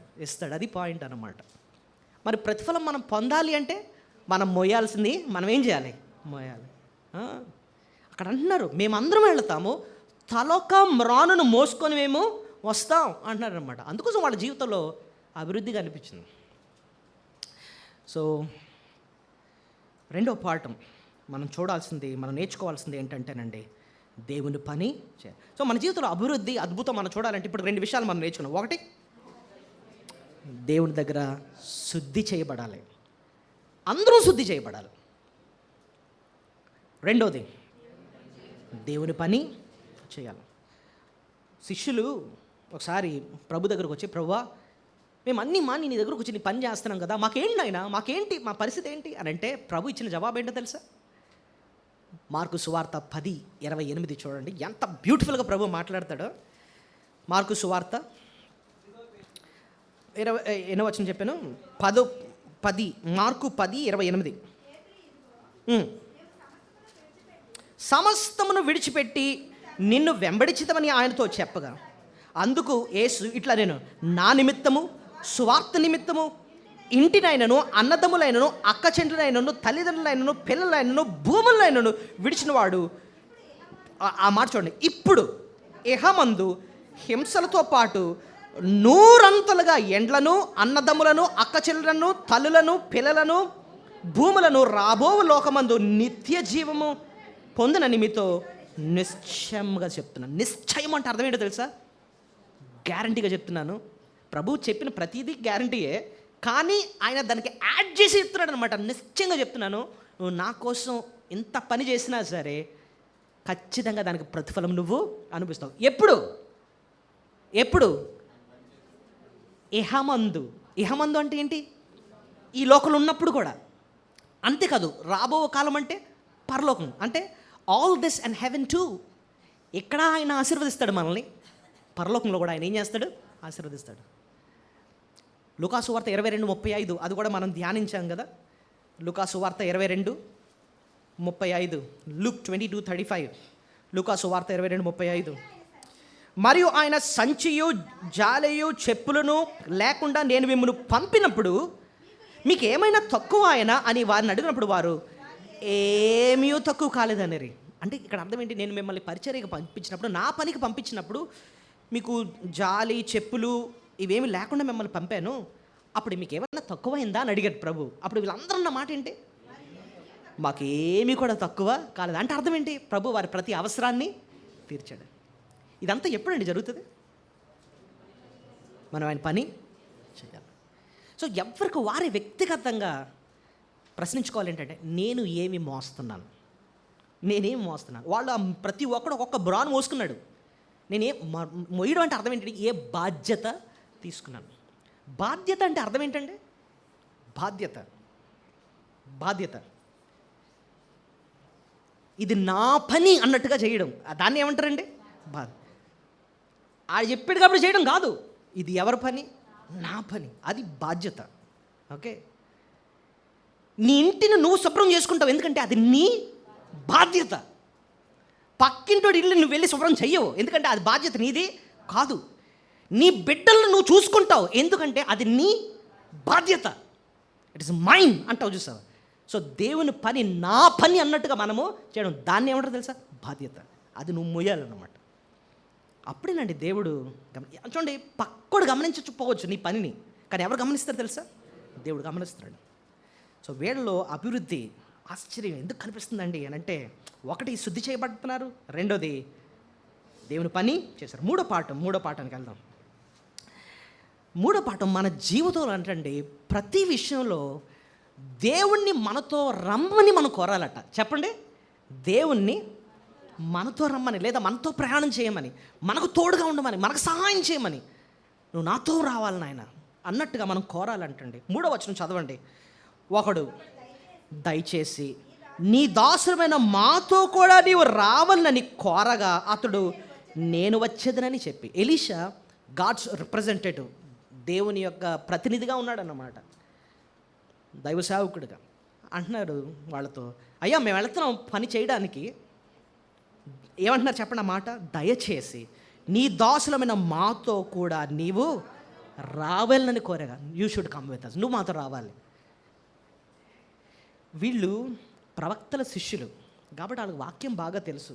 Speaker 1: అది పాయింట్ అన్నమాట. మరి ప్రతిఫలం మనం పొందాలి అంటే మనం మోయాల్సింది మనం ఏం చేయాలి? మోయాలి. అక్కడ అంటున్నారు మేమందరం వెళ్తాము, తలొక మ్రానును మోసుకొని మేము వస్తాం అంటున్నారు అనమాట. అందుకోసం వాళ్ళ జీవితంలో అభివృద్ధి కనిపించింది. సో రెండో పాఠం మనం చూడాల్సింది, మనం నేర్చుకోవాల్సింది ఏంటంటేనండి, దేవుని పని చేయాలి. సో మన జీవితంలో అభివృద్ధి, అద్భుతం మనం చూడాలంటే ఇప్పుడు 2 విషయాలు మనం నేర్చుకున్నాం. ఒకటి, దేవుని దగ్గర శుద్ధి చేయబడాలి, అందరూ శుద్ధి చేయబడాలి. రెండోది, దేవుని పని చేయాలి. శిష్యులు ఒకసారి ప్రభు దగ్గరకు వచ్చి, ప్రభువా మేము అన్నీ మాని నీ దగ్గరకు వచ్చి నీ పని చేస్తున్నాం కదా, మాకేంటి ఆయన, మాకేంటి, మా పరిస్థితి ఏంటి అని అంటే ప్రభు ఇచ్చిన జవాబు ఏంటో తెలుసా? మార్కు సువార్త 10:28 చూడండి, ఎంత బ్యూటిఫుల్గా ప్రభు మాట్లాడతాడో. మార్కు సువార్త 20 వచనం చెప్పాను, 10 మార్కు 10:28. సమస్తమును విడిచిపెట్టి నిన్ను వెంబడించితమని ఆయనతో చెప్పగా, అందుకు యేసు ఇట్లా, నేను నా నిమిత్తము, సువార్త నిమిత్తము ఇంటినైనను, అన్నదమ్ములైనను, అక్క చెండ్లైనను, తల్లిదండ్రులైనను, పిల్లలైనను, భూములైనను విడిచినవాడు, ఆ మాట చూడండి, ఇప్పుడు ఇహమందు హింసలతో పాటు 100 ఎండ్లను, అన్నదమ్ములను, అక్క చెల్లెలను, తల్లులను, పిల్లలను, భూములను రాబో లోకమందు నిత్య జీవము పొందినని మీతో నిశ్చయంగా చెప్తున్నాను. నిశ్చయం అంటే అర్థం ఏంటో తెలుసా? గ్యారంటీగా చెప్తున్నాను, ప్రభు చెప్పిన ప్రతిదీ గ్యారంటీయే, కానీ ఆయన దానికి యాడ్ చేసి చెప్తున్నాడు అనమాట. నిశ్చయంగా చెప్తున్నాను, నువ్వు నా కోసం ఎంత పని చేసినా సరే ఖచ్చితంగా దానికి ప్రతిఫలం నువ్వు అనుభవిస్తావు. ఎప్పుడు ఇహమందు. ఇహమందు అంటే ఏంటి? ఈ లోకంలో ఉన్నప్పుడు కూడా. అంతేకాదు, రాబో కాలం అంటే పరలోకం, అంటే all this and heaven two. ఇక్కడ ఆయన ఆశీర్వదిస్తాడు మనల్ని, పరలోకంలో కూడా ఆయన ఏం చేస్తాడు? ఆశీర్వదిస్తాడు. లూకాసు వార్త 22:35 అది కూడా మనం ధ్యానించాం కదా. లూకాసు వార్త 22:35, Luke 22:35. లూకాసు వార్త 22:35. మరియు ఆయన సంచియు జాలయు చెప్పులను లేకుండా నేను మిమ్మల్ని పంపినప్పుడు మీకు ఏమైనా తక్కువ ఆయన అని వారిని అడిగినప్పుడు వారు ఏమీ తక్కువ కాలేదనేరి. అంటే ఇక్కడ అర్థం ఏంటి? నేను మిమ్మల్ని పరిచర్యకి పంపించినప్పుడు, నా పనికి పంపించినప్పుడు మీకు జాలి చెప్పులు ఇవేమి లేకుండా మిమ్మల్ని పంపాను, అప్పుడు మీకు ఏమైనా తక్కువైందా అని అడిగాడు ప్రభు. అప్పుడు వీళ్ళందరూ అన్న మాట ఏంటి? మాకేమీ కూడా తక్కువ కాలేదు. అంటే అర్థం ఏంటి? ప్రభు వారి ప్రతి అవసరాన్ని తీర్చాడు. ఇదంతా ఎప్పుడండి జరుగుతుంది? మనం ఆయన పని చేయాలి. సో ఎవరికి వారి వ్యక్తిగతంగా ప్రశ్నించుకోవాలి ఏంటంటే, నేనేం మోస్తున్నాను. వాళ్ళు ప్రతి ఒక్కడు ఒక్కొక్క బ్రాన్ మోసుకున్నాడు. మోయడం అంటే అర్థం ఏంటంటే, ఏ బాధ్యత తీసుకున్నాను. బాధ్యత అంటే అర్థం ఏంటండి? బాధ్యత ఇది నా పని అన్నట్టుగా చేయడం, దాన్ని ఏమంటారండి? అది చెప్పాడు కాబట్టి చేయడం కాదు. ఇది ఎవరి పని? నా పని. అది బాధ్యత. ఓకే, నీ ఇంటిని నువ్వు శుభ్రం చేసుకుంటావు, ఎందుకంటే అది నీ బాధ్యత. పక్కింటోడి ఇల్లు నువ్వు వెళ్ళి శుభ్రం చెయ్యవు, ఎందుకంటే అది బాధ్యత నీది కాదు. నీ బిడ్డలను నువ్వు చూసుకుంటావు, ఎందుకంటే అది నీ బాధ్యత. ఇట్ ఇస్ మైన్ అంటావు, చూసావు. సో దేవుని పని నా పని అన్నట్టుగా మనము చేయడం, దాన్ని ఏమంటారు తెలుసా? బాధ్యత. అది నువ్వు మొయ్యాలన్నమాట. అప్పుడేనండి దేవుడు చూడండి, పక్కోడు గమనించకపోవచ్చు నీ పనిని, కానీ ఎవరు గమనిస్తారు తెలుసా? దేవుడు గమనిస్తున్నాడు. సో వీళ్ళలో అభివృద్ధి ఆశ్చర్యం ఎందుకు కనిపిస్తుందండి అని అంటే, ఒకటి శుద్ధి చేయబడుతున్నారు, రెండోది దేవుని పని చేశారు. మూడో పాఠానికి వెళ్దాం. మూడో పాఠం మన జీవితంలో అంటండి, ప్రతి విషయంలో దేవుణ్ణి మనతో రమ్మని మనం కోరాలట. చెప్పండి, దేవుణ్ణి మనతో రమ్మని, లేదా మనతో ప్రయాణం చేయమని, మనకు తోడుగా ఉండమని, మనకు సహాయం చేయమని, నువ్వు నాతో రావాలి నాయన అన్నట్టుగా మనం కోరాలంటండి. 3వ వచనం చదవండి. ఒకడు దయచేసి నీ దాసులమైన మాతో కూడా నీవు రావాలని కోరగా అతడు నేను వచ్చేదనని చెప్పి. ఎలీషా గాడ్స్ రిప్రజెంటేటివ్, దేవుని యొక్క ప్రతినిధిగా ఉన్నాడన్నమాట, దైవ సేవకుడిగా. అంటున్నాడు వాళ్ళతో, అయ్యా మేము వెళుతున్నాం పని చేయడానికి. ఏమంటున్నారు చెప్పండి ఆ మాట? దయచేసి నీ దాసులమైన మాతో కూడా నీవు రావాలని కోరగా. You should come with us, నువ్వు మాతో రావాలి. వీళ్ళు ప్రవక్తల శిష్యులు కాబట్టి వాళ్ళకి వాక్యం బాగా తెలుసు.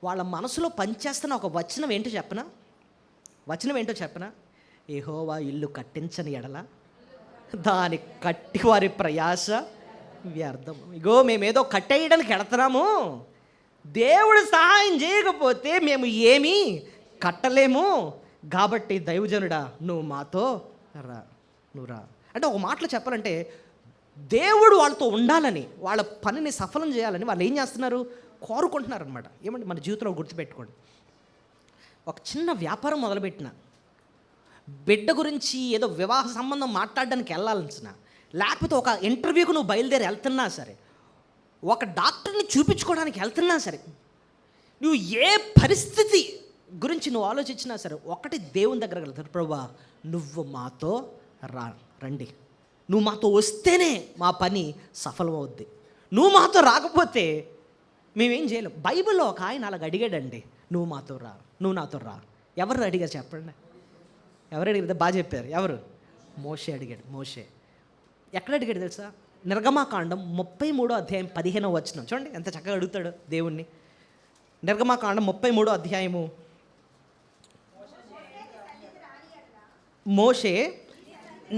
Speaker 1: వాళ్ళ మనసులో పనిచేస్తున్న ఒక వచనం ఏంటో చెప్పనా? యెహోవా ఇల్లు కట్టించని ఎడల దాని కట్టి వారి ప్రయాస వ్యర్థం. ఇగో మేమేదో కట్టేయడానికి వెళుతున్నాము, దేవుడు సహాయం చేయకపోతే మేము ఏమీ కట్టలేము, కాబట్టి దైవజనుడా నువ్వు మాతో రా. అంటే ఒక మాటలో చెప్పాలంటే, దేవుడు వాళ్ళతో ఉండాలని, వాళ్ళ పనిని సఫలం చేయాలని వాళ్ళు ఏం చేస్తున్నారు? కోరుకుంటున్నారు అనమాట. ఏమంటే మన జీవితంలో గుర్తుపెట్టుకోండి, ఒక చిన్న వ్యాపారం మొదలుపెట్టిన, బిడ్డ గురించి ఏదో వివాహ సంబంధం మాట్లాడడానికి వెళ్ళాల్సిన, లేకపోతే ఒక ఇంటర్వ్యూకి నువ్వు బయలుదేరి వెళ్తున్నా సరే, ఒక డాక్టర్ని చూపించుకోవడానికి వెళ్తున్నా సరే, నువ్వు ఏ పరిస్థితి గురించి నువ్వు ఆలోచించినా సరే, ఒకటి దేవుని దగ్గరకు వెళ్తారు, ప్రభువా నువ్వు మాతో రండి, నువ్వు మాతో వస్తేనే మా పని సఫలమవుద్ది, నువ్వు మాతో రాకపోతే మేమేం చేయలేం. బైబిల్లో ఒక ఆయన అలాగ అడిగాడండి, నువ్వు మాతో రా, నువ్వు నాతో రా. ఎవరు అడిగారు చెప్పండి? ఎవరు అడిగారు? బాగా చెప్పారు. ఎవరు? మోషే అడిగాడు. మోషే ఎక్కడ అడిగాడు తెలుసా? నిర్గమాకాండం 33వ అధ్యాయం 15వ వచనం చూడండి, ఎంత చక్కగా అడుగుతాడు దేవుణ్ణి. నిర్గమాకాండం 33వ అధ్యాయము. మోషే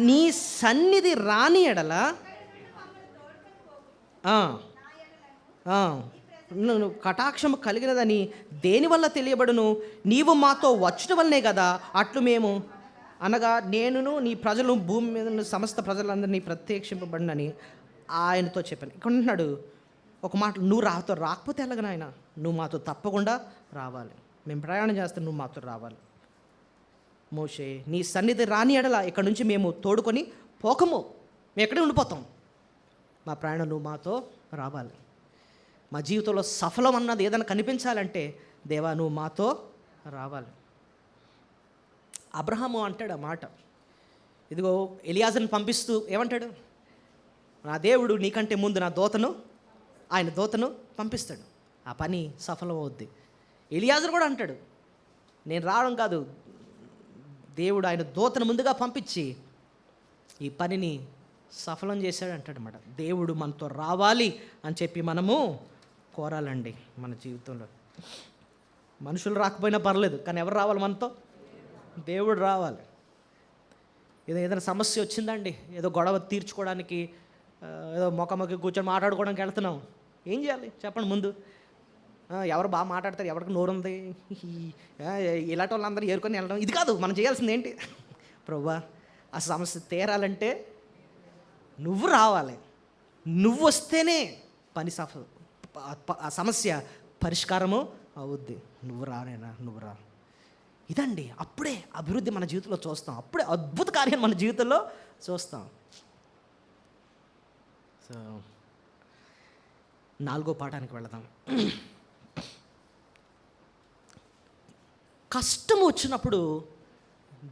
Speaker 1: నీ సన్నిధి రాని ఎడల కటాక్షము కలిగినదని దేనివల్ల తెలియబడును? నీవు మాతో వచ్చటం వల్లనే కదా అట్లు మేము అనగా నేనును నీ ప్రజలు భూమి మీద ఉన్న సమస్త ప్రజలందరినీ ప్రత్యక్షింపబడినని ఆయనతో చెప్పాను. ఇక్కడ ఉంటున్నాడు ఒక మాట, నువ్వు రాకపోతే ఎలాగ నాయన, నువ్వు మాతో తప్పకుండా రావాలి, మేము ప్రయాణం చేస్తే నువ్వు మాతో రావాలి. మోషే, నీ సన్నిధి రాని ఎడల ఇక్కడ నుంచి మేము తోడుకొని పోకము, మేము ఎక్కడే ఉండిపోతాం, మా ప్రయాణం నువ్వు మాతో రావాలి. మా జీవితంలో సఫలం అన్నది ఏదైనా కనిపించాలంటే దేవా నువ్వు మాతో రావాలి. అబ్రహాము అంటాడు ఆ మాట. ఇదిగో ఎలియాజర్ని పంపిస్తూ ఏమంటాడు, నా దేవుడు నీకంటే ముందు ఆయన దూతను పంపిస్తాడు, ఆ పని సఫలం అవుద్ది. ఎలియాజర్ కూడా అంటాడు, నేను రావడం కాదు, దేవుడు ఆయన దూతను ముందుగా పంపించి ఈ పనిని సఫలం చేశాడు అంటాడు అన్నమాట. దేవుడు మనతో రావాలి అని చెప్పి మనము కోరాలండి. మన జీవితంలో మనుషులు రాకపోయినా పర్లేదు, కానీ ఎవరు రావాలి మనతో? దేవుడు రావాలి. ఏదైనా సమస్య వచ్చిందండి, ఏదో గొడవ తీర్చుకోవడానికి ఏదో మొక్కకి కూర్చొని మాట్లాడుకోవడానికి వెళ్తున్నాం, ఏం చేయాలి చెప్పండి? ముందు ఎవరు బాగా మాట్లాడతారు, ఎవరికి నోరు ఉంది, ఇలాంటి వాళ్ళందరూ ఏరుకొని వెళ్ళడం, ఇది కాదు. మనం చేయాల్సింది ఏంటి? ప్రభువా ఆ సమస్య తీరాలంటే నువ్వు రావాలి, నువ్వు వస్తేనే పని ఆ సమస్య పరిష్కారము అవుద్ది. నువ్వు రానేనా, నువ్వు రా. ఇదండి, అప్పుడే అభివృద్ధి మన జీవితంలో చూస్తాం, అప్పుడే అద్భుత కార్యం మన జీవితంలో చూస్తాం. సో 4వ పాఠానికి వెళదాం. కష్టం వచ్చినప్పుడు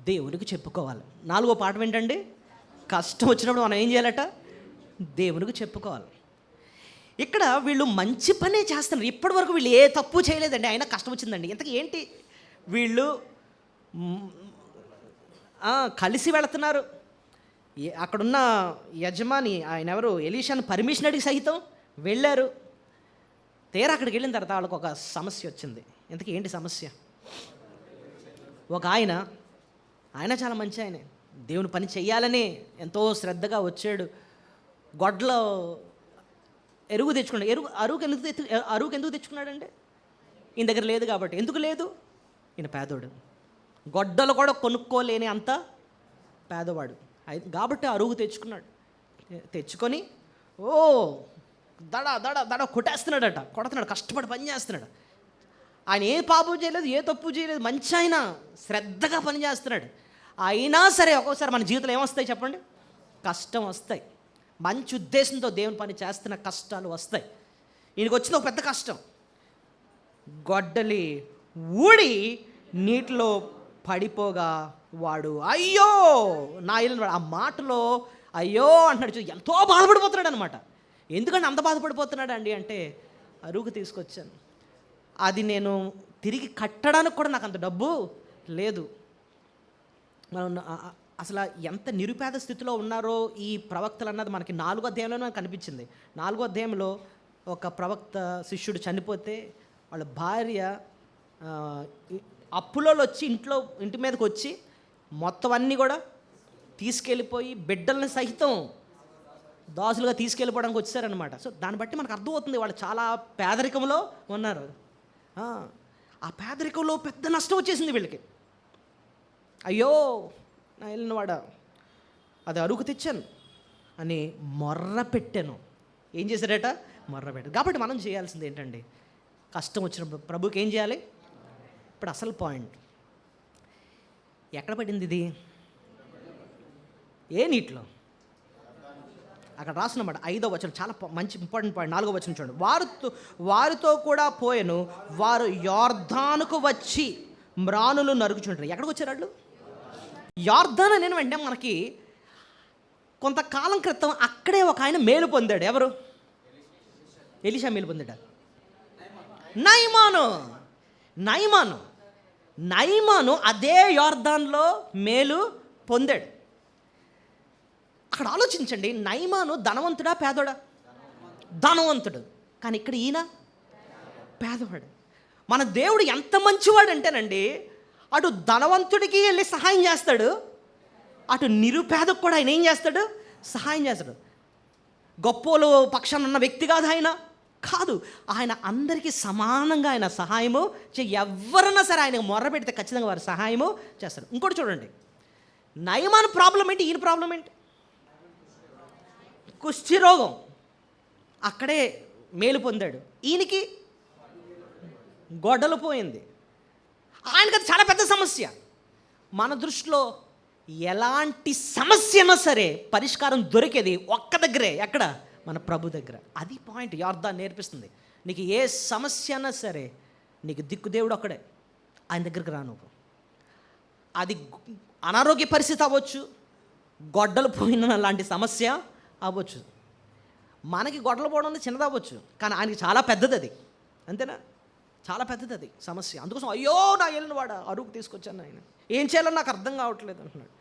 Speaker 1: దేవునికి చెప్పుకోవాలి. 4వ పాఠం ఏంటండి? కష్టం వచ్చినప్పుడు మనం ఏం చేయాలట? దేవునికి చెప్పుకోవాలి. ఇక్కడ వీళ్ళు మంచి పనే చేస్తున్నారు, ఇప్పటి వరకు వీళ్ళు ఏ తప్పు చేయలేదండి, అయినా కష్టం వచ్చిందండి. ఇంతకీ ఏంటి? వీళ్ళు కలిసి వెళుతున్నారు. అక్కడున్న యజమాని ఆయన ఎవరు, ఎలీషాను పర్మిషన్ అడిగి సహితం వెళ్ళారు. తీరా అక్కడికి వెళ్ళిన తర్వాత వాళ్ళకు ఒక సమస్య వచ్చింది. ఇంతకీ ఏంటి సమస్య? ఒక ఆయన చాలా మంచి ఆయనే, దేవుని పని చెయ్యాలని ఎంతో శ్రద్ధగా వచ్చాడు. గొడ్లో ఎరువు తెచ్చుకున్నాడు. అరువుకు ఎందుకు తెచ్చుకున్నాడంటే ఈయన దగ్గర లేదు కాబట్టి. ఎందుకు లేదు? ఈయన పేదోడు, గొడ్డలు కూడా కొనుక్కోలేని అంత పేదవాడు కాబట్టి అరువు తెచ్చుకున్నాడు. తెచ్చుకొని దడ కొడుతున్నాడు, కష్టపడి పని చేస్తున్నాడు. ఆయన ఏ పాపం చేయలేదు, ఏ తప్పు చేయలేదు, మంచి ఆయన శ్రద్ధగా పని చేస్తున్నాడు. అయినా సరే ఒక్కోసారి మన జీవితంలో ఏమొస్తాయి చెప్పండి? కష్టం వస్తాయి. మంచి ఉద్దేశంతో దేవుని పని చేస్తున్న కష్టాలు వస్తాయి. ఈయనకు వచ్చిన ఒక పెద్ద కష్టం, గొడ్డలి ఊడి నీటిలో పడిపోగా వాడు అయ్యో నా ఇల్లు, ఆ మాటలో అయ్యో అంటున్నాడు. ఎంతో బాధపడిపోతున్నాడు అనమాట. ఎందుకంటే అంత బాధపడిపోతున్నాడు అండి అంటే, అరువుకు తీసుకొచ్చాను, అది నేను తిరిగి కట్టడానికి కూడా నాకు అంత డబ్బు లేదు. మనం అసలు ఎంత నిరుపేద స్థితిలో ఉన్నారో ఈ ప్రవక్తలు అన్నది మనకి 4వ అధ్యాయంలో మనకు కనిపించింది. 4వ అధ్యాయంలో ఒక ప్రవక్త శిష్యుడు చనిపోతే వాళ్ళ భార్య అప్పులో వచ్చి ఇంటి మీదకి వచ్చి మొత్తం అన్నీ కూడా తీసుకెళ్ళిపోయి బిడ్డల్ని సహితం దాసులుగా తీసుకెళ్ళిపోవడానికి వచ్చారనమాట. సో దాన్ని బట్టి మనకు అర్థమవుతుంది వాళ్ళు చాలా పేదరికంలో ఉన్నారు. ఆ పేదరికంలో పెద్ద నష్టం వచ్చేసింది వీళ్ళకి. అయ్యో నా వెళ్ళినవాడ, అది అరుగు తెచ్చాను అని మొర్ర పెట్టాను. ఏం చేశాడట? మొర్ర పెట్టాను. కాబట్టి మనం చేయాల్సింది ఏంటండి? కష్టం వచ్చినప్పుడు ప్రభుకి ఏం చేయాలి? ఇప్పుడు అసలు పాయింట్ ఎక్కడ పడింది? ఇది ఏ నీటిలో? అక్కడ రాసినమాట 5వ వచనం, చాలా మంచి ఇంపార్టెంట్ పాయింట్. 4వ వచనం చూడండి. వారితో కూడా పోయెను, వారు యొర్దానుకు వచ్చి మ్రానులు నరుకుచుంటారు. ఎక్కడికి వచ్చారు వాళ్ళు? యొర్దాను అని వెంటనే మనకి కొంతకాలం క్రితం అక్కడే ఒక ఆయన మేలు పొందాడు. ఎవరు? ఎలీషా మేలు పొందాడు. నయమాను అదే యొర్దాన్లో మేలు పొందాడు. అక్కడ ఆలోచించండి, నయమాను ధనవంతుడా పేదోడా? ధనవంతుడు. కానీ ఇక్కడ ఈయన పేదవాడు. మన దేవుడు ఎంత మంచివాడు అంటేనండి, అటు ధనవంతుడికి వెళ్ళి సహాయం చేస్తాడు, అటు నిరుపేదకు కూడా ఆయన ఏం చేస్తాడు? సహాయం చేస్తాడు. గొప్పోలు పక్షాన ఉన్న వ్యక్తి కాదు ఆయన, కాదు. ఆయన అందరికీ సమానంగా ఆయన సహాయము ఎవరన్నా సరే ఆయన మొర్ర పెడితే ఖచ్చితంగా వారు సహాయము చేస్తారు. ఇంకోటి చూడండి, నయమాన్ ప్రాబ్లం ఏంటి, ఈయన ప్రాబ్లం ఏంటి? కుష్ఠి రోగం, అక్కడే మేలు పొందాడు. ఈయనకి గొడ్డలు పోయింది. ఆయనకి అది చాలా పెద్ద సమస్య. మన దృష్టిలో ఎలాంటి సమస్య అయినా సరే పరిష్కారం దొరికేది ఒక్క దగ్గరే, ఎక్కడ? మన ప్రభు దగ్గర. అది పాయింట్ యోర్దాను నేర్పిస్తుంది. నీకు ఏ సమస్య అయినా సరే నీకు దిక్కు దేవుడు ఒక్కడే, ఆయన దగ్గరికి రా నువ్వు. అది అనారోగ్య పరిస్థితి అవ్వచ్చు, గొడ్డలు పోయిన లాంటి సమస్య అవ్వచ్చు. మనకి గొడ్డలు పోవడం అనేది చిన్నది అవ్వచ్చు, కానీ ఆయనకి చాలా పెద్దది అది. అంతేనా? చాలా పెద్దది అది సమస్య. అందుకోసం అయ్యో నా వెళ్ళిన వాడ అరువుకు తీసుకొచ్చాను, ఆయన ఏం చేయాలో నాకు అర్థం కావట్లేదు అంటున్నాడు.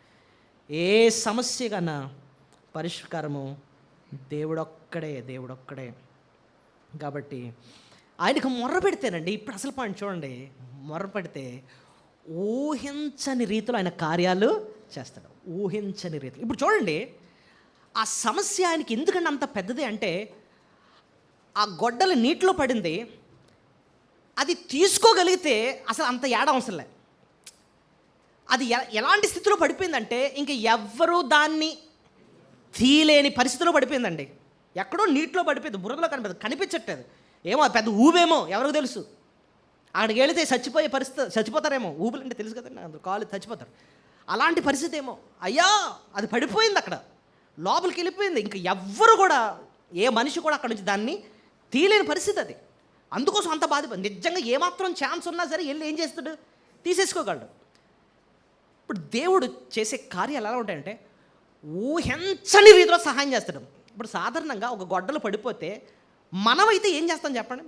Speaker 1: ఏ సమస్య కన్నా పరిష్కారము దేవుడొక్కడే, దేవుడొక్కడే. కాబట్టి ఆయనకు మొర్ర పెడితేనండి, ఇప్పుడు అసలు పాయింట్ చూడండి, మొర్ర పెడితే ఊహించని రీతిలో ఆయన కార్యాలు చేస్తాడు. ఊహించని రీతిలో. ఇప్పుడు చూడండి, ఆ సమస్య ఆయనకి ఎందుకంటే అంత పెద్దది అంటే, ఆ గొడ్డలు నీటిలో పడింది, అది తీసుకోగలిగితే అసలు అంత ఏడ అవసరం లే. అది ఎలాంటి స్థితిలో పడిపోయిందంటే ఇంక ఎవ్వరూ దాన్ని తీయలేని పరిస్థితిలో పడిపోయిందండి. ఎక్కడో నీటిలో పడిపోయింది, బురదలో కనిపించట్లేదు. ఏమో పెద్ద ఊబేమో, ఎవరికి తెలుసు? అక్కడికి వెళితే చచ్చిపోయే పరిస్థితి, చచ్చిపోతారేమో. ఊబులు అంటే తెలుసు కదండి, అందులో కాలు చచ్చిపోతారు. అలాంటి పరిస్థితి ఏమో. అయ్యా అది పడిపోయింది, అక్కడ లోపలికి వెళ్ళిపోయింది. ఇంక ఎవ్వరు కూడా, ఏ మనిషి కూడా అక్కడ నుంచి దాన్ని తీయలేని పరిస్థితి అది. అందుకోసం అంత బాధ. నిజంగా ఏమాత్రం ఛాన్స్ ఉన్నా సరే వెళ్ళి ఏం చేస్తాడు? తీసేసుకోగలడు. ఇప్పుడు దేవుడు చేసే కార్యాలు ఎలా ఉంటాయంటే ఊహించని రీతిలో సహాయం చేస్తాడు. ఇప్పుడు సాధారణంగా ఒక గొడ్డలు పడిపోతే మనమైతే ఏం చేస్తాం చెప్పండి?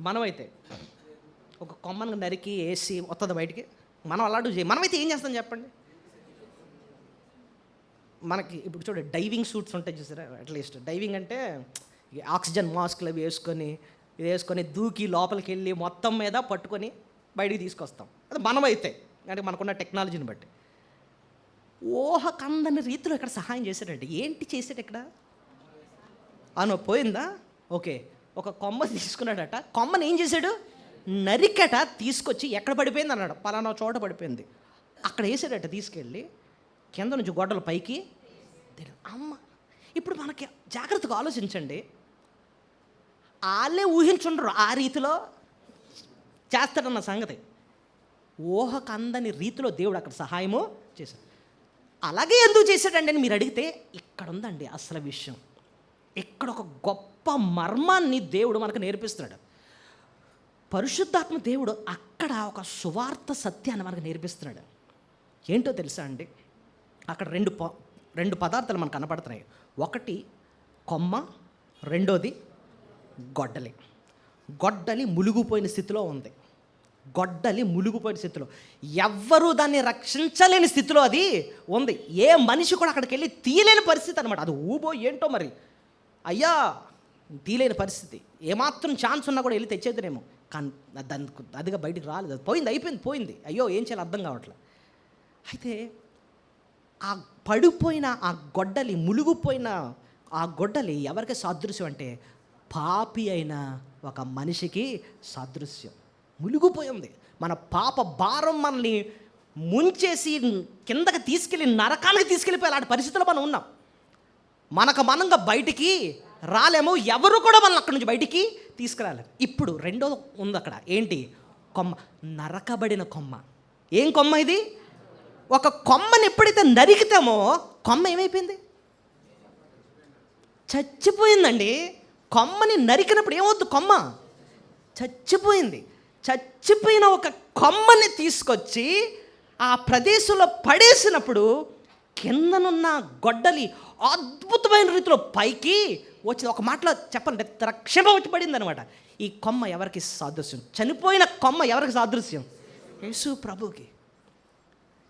Speaker 1: మనమైతే ఒక కొమ్మను నరికి వేసి వస్తుంది బయటికి, మనం అలాంటివి చేయం. మనమైతే ఏం చేస్తాం చెప్పండి? మనకి ఇప్పుడు చూడండి, డైవింగ్ సూట్స్ ఉంటాయి చూసారా? అట్లీస్ట్ డైవింగ్ అంటే ఆక్సిజన్ మాస్క్లు అవి వేసుకొని దూకి లోపలికి వెళ్ళి మొత్తం మీద పట్టుకొని బయటికి తీసుకొస్తాం. అది మనమైతే, అంటే మనకున్న టెక్నాలజీని బట్టి. ఊహకందని రీతిలో ఇక్కడ సహాయం చేశాడంటే ఏంటి చేశాడు ఇక్కడ? పోయిందా? ఓకే, ఒక కొమ్మ తీసుకున్నాడట. కొమ్మని ఏం చేశాడు? నరికట, తీసుకొచ్చి ఎక్కడ పడిపోయింది అన్నాడు. పలానా చోట పడిపోయింది, అక్కడ వేసాడట. తీసుకెళ్ళి కింద నుంచి గొడ్డలు పైకి. అమ్మ, ఇప్పుడు మనకి జాగ్రత్తగా ఆలోచించండి. వాళ్ళే ఊహించుండరు ఆ రీతిలో చేస్తాడన్న సంగతి. ఊహకు అందని రీతిలో దేవుడు అక్కడ సహాయము చేశాడు. అలాగే ఎందుకు చేశాడండి అని మీరు అడిగితే ఇక్కడ ఉందండి అసలు విషయం. ఇక్కడ ఒక గొప్ప మర్మాన్ని దేవుడు మనకు నేర్పిస్తున్నాడు. పరిశుద్ధాత్మ దేవుడు అక్కడ ఒక సువార్త సత్యాన్ని మనకు నేర్పిస్తున్నాడు. ఏంటో తెలుసా అండి? అక్కడ రెండు పదార్థాలు మనకు కనపడుతున్నాయి. ఒకటి కొమ్మ, రెండోది గొడ్డలి మునిగిపోయిన స్థితిలో ఉంది. గొడ్డలి మునిగిపోయిన స్థితిలో, ఎవ్వరూ దాన్ని రక్షించలేని స్థితిలో అది ఉంది. ఏ మనిషి కూడా అక్కడికి వెళ్ళి తీయలేని పరిస్థితి అనమాట. అది ఊబో ఏంటో మరి, అయ్యా తీయలేని పరిస్థితి. ఏమాత్రం ఛాన్స్ ఉన్నా కూడా వెళ్ళి తెచ్చేద్దనేమో, కానీ దానికి అదిగా బయటికి రాలేదు. అది పోయింది. అయ్యో ఏం చేయాలి అర్థం కావట్లేదు. అయితే ఆ పడిపోయిన ఆ గొడ్డలి, మునిగిపోయిన ఆ గొడ్డలి ఎవరికి సాదృశ్యం అంటే పాపి అయిన ఒక మనిషికి సాదృశ్యం. మునిగిపోయింది. మన పాప భారం మనల్ని ముంచేసి కిందకి తీసుకెళ్ళి నరకానికి తీసుకెళ్ళిపోయి అలాంటి పరిస్థితుల్లో మనం ఉన్నాం. మనంగా బయటికి రాలేము, ఎవరు కూడా మనల్ని అక్కడి నుంచి బయటికి తీసుకురాలేరు. ఇప్పుడు రెండో ఉంది అక్కడ. ఏంటి? కొమ్మ, నరకబడిన కొమ్మ. ఏం కొమ్మ ఇది? ఒక కొమ్మని ఎప్పుడైతే నరికితామో కొమ్మ ఏమైపోయింది? చచ్చిపోయిందండి. కొమ్మని నరికినప్పుడు ఏమవుద్దు? కొమ్మ చచ్చిపోయింది. చచ్చిపోయిన ఒక కొమ్మని తీసుకొచ్చి ఆ ప్రదేశంలో పడేసినప్పుడు కిందనున్న గొడ్డలి అద్భుతమైన రీతిలో పైకి వచ్చి, ఒక మాటలో చెప్పండి, రక్షింపబట్టి పడింది అనమాట. ఈ కొమ్మ ఎవరికి సాదృశ్యం? చనిపోయిన కొమ్మ ఎవరికి సాదృశ్యం? యేసు ప్రభుకి.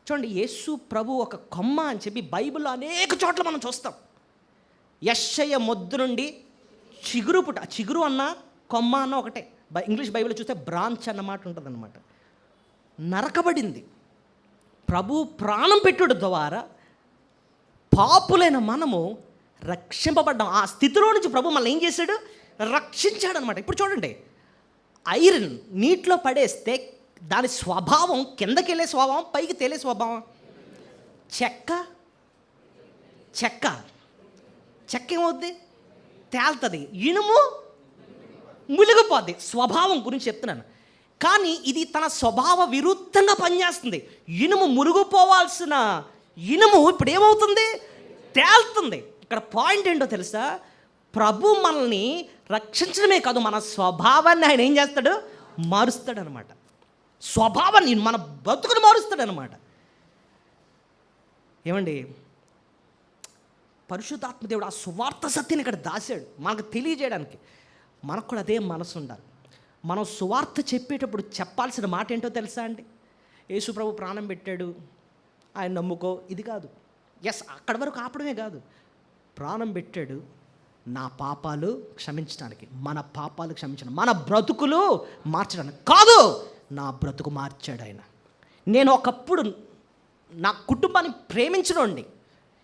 Speaker 1: చూడండి, యేసు ప్రభు ఒక కొమ్మ అని చెప్పి బైబిల్లో అనేక చోట్ల మనం చూస్తాం. యెషయా మొద్దు నుండి చిగురు పుట్ట, చిగురు అన్న కొమ్మ అన్న ఒకటే. ఇంగ్లీష్ బైబిల్లో చూస్తే బ్రాంచ్ అన్నమాట ఉంటుంది అనమాట. నరకబడింది. ప్రభు ప్రాణం పెట్టుడు ద్వారా పాపులైన మనము రక్షింపబడ్డాం. ఆ స్థితిలో నుంచి ప్రభు మనల్ని ఏం చేశాడు? రక్షించాడు అనమాట. ఇప్పుడు చూడండి, ఐరన్ నీటిలో పడేస్తే దాని స్వభావం కిందకి వెళ్ళే స్వభావం, పైకి తేలే స్వభావం. చెక్క చెక్క చెక్క ఏమవుద్ది? తేలుతుంది. ఇనుము మునిగిపోద్ది. స్వభావం గురించి చెప్తున్నాను. కానీ ఇది తన స్వభావ విరుద్ధంగా పనిచేస్తుంది. ఇనుము మునిగిపోవాల్సిన ఇనుము ఇప్పుడు ఏమవుతుంది? తేలుతుంది. ఇక్కడ పాయింట్ ఏంటో తెలుసా? ప్రభు మనల్ని రక్షించడమే కాదు, మన స్వభావాన్ని ఆయన ఏం చేస్తాడు? మారుస్తాడు అనమాట. స్వభావాన్ని, మన బతుకుని మారుస్తాడు అనమాట. ఏమండి, పరిశుద్ధాత్మ దేవుడు ఆ సువార్త సత్యాన్ని ఇక్కడ దాచాడు మనకు తెలియజేయడానికి. మనకు కూడా అదే మనసు ఉండాలి. మనం సువార్త చెప్పేటప్పుడు చెప్పాల్సిన మాట ఏంటో తెలుసా అండి? యేసు ప్రభు ప్రాణం పెట్టాడు, ఆయన నమ్ముకో, ఇది కాదు. ఎస్, అక్కడి వరకు ఆపడమే కాదు. ప్రాణం పెట్టాడు నా పాపాలు క్షమించడానికి, మన పాపాలు క్షమించడం, మన బ్రతుకులు మార్చడానికి కాదు, నా బ్రతుకు మార్చాడు ఆయన. నేను ఒకప్పుడు నా కుటుంబాన్ని ప్రేమించడండి,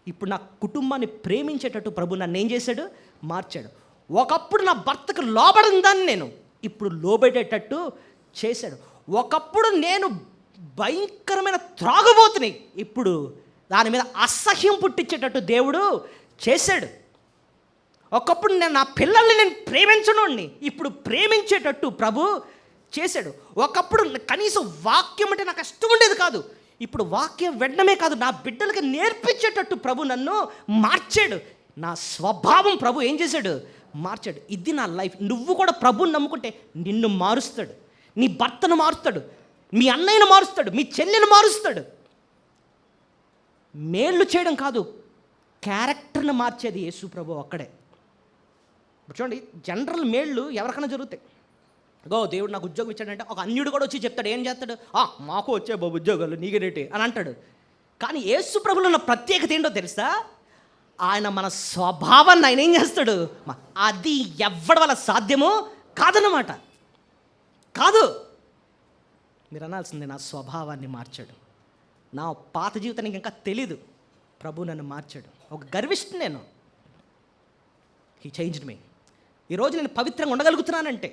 Speaker 1: ఇప్పుడు నా కుటుంబాన్ని ప్రేమించేటట్టు ప్రభు నన్ను ఏం చేశాడు? మార్చాడు. ఒకప్పుడు నా భర్తకు లోబడిన దాన్ని నేను ఇప్పుడు లోబడేటట్టు చేశాడు. ఒకప్పుడు నేను భయంకరమైన త్రాగుబోతుని, ఇప్పుడు దాని మీద అసహ్యం పుట్టించేటట్టు దేవుడు చేశాడు. ఒకప్పుడు నేను నా పిల్లల్ని నేను ప్రేమించనుండి, ఇప్పుడు ప్రేమించేటట్టు ప్రభు చేశాడు. ఒకప్పుడు కనీసం వాక్యం అంటే నాకు ఇష్టం ఉండేది కాదు, ఇప్పుడు వాక్యం వినడమే కాదు, నా బిడ్డలకి నేర్పించేటట్టు ప్రభు నన్ను మార్చాడు. నా స్వభావం ప్రభు ఏం చేశాడు? మార్చాడు. ఇది నా లైఫ్. నువ్వు కూడా ప్రభుని నమ్ముకుంటే నిన్ను మారుస్తాడు, నీ భర్తను మారుస్తాడు, మీ అన్నయ్యను మారుస్తాడు, మీ చెల్లెను మారుస్తాడు. మేళ్ళు చేయడం కాదు, క్యారెక్టర్ని మార్చేది యేసు ప్రభు ఒక్కడే. చూడండి, జనరల్ మేళ్ళు ఎవరికైనా జరుగుతాయి. దేవుడు నాకు ఉద్యోగం ఇచ్చాడంటే ఒక అన్యుడు కూడా వచ్చి చెప్తాడు, ఏం చేస్తాడు? మాకు వచ్చే బాబు ఉద్యోగాలు నీగరేటి అని అంటాడు. కానీ యేసు ప్రభులో ఉన్న ప్రత్యేకత ఏంటో తెలుసా? ఆయన మన స్వభావాన్ని ఆయన ఏం చేస్తాడు? అది ఎవ్వడి వల్ల సాధ్యమో కాదన్నమాట. కాదు, మీరు అనాల్సిందే, నా స్వభావాన్ని మార్చాడు. నా పాత జీవితానికి ఇంకా తెలీదు, ప్రభు నన్ను మార్చాడు. ఒక గర్విష్ఠి నేను. హీ చేంజ్డ్ మీ. ఈరోజు నేను పవిత్రంగా ఉండగలుగుతున్నానంటే,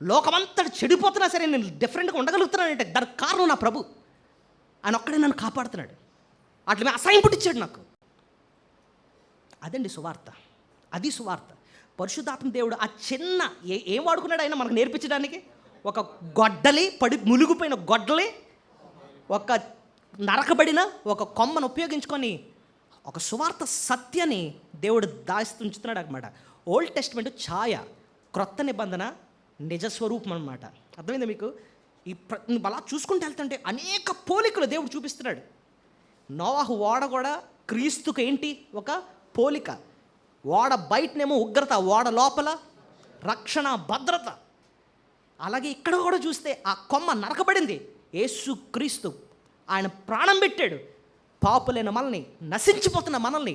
Speaker 1: లోకమంతా చెడిపోతున్నా సరే నేను డిఫరెంట్గా ఉండగలుగుతున్నానంటే దానికి కారణం నా ప్రభు. ఆయన ఒక్కడే నన్ను కాపాడుతున్నాడు. అట్లా మీద అసహ్యం పుట్టించాడు నాకు. అదండి సువార్త. అది సువార్త. పరిశుద్ధాత్మ దేవుడు ఆ చిన్న ఏం వాడుకున్నాడు ఆయన మనకు నేర్పించడానికి? ఒక గొడ్డలి, మునిగిపోయిన గొడ్డలి, ఒక నరకబడిన ఒక కొమ్మను ఉపయోగించుకొని ఒక సువార్త సత్యాన్ని దేవుడు దాస్తుంచుతున్నాడు అనమాట. ఓల్డ్ టెస్ట్మెంట్ ఛాయ, క్రొత్త నిబంధన నిజస్వరూపం అనమాట. అర్థమైందా మీకు? నువ్వు అలా చూసుకుంటూ వెళ్తుంటే అనేక పోలికలు దేవుడు చూపిస్తున్నాడు. నోవాహు ఓడ కూడా క్రీస్తుకు ఏంటి? ఒక పోలిక. ఓడ బయటనేమో ఉగ్రత, ఓడ లోపల రక్షణ, భద్రత. అలాగే ఇక్కడ కూడా చూస్తే ఆ కొమ్మ నరకబడింది, యేసు క్రీస్తు. ఆయన ప్రాణం పెట్టాడు పాపులైన మనల్ని, నశించిపోతున్న మనల్ని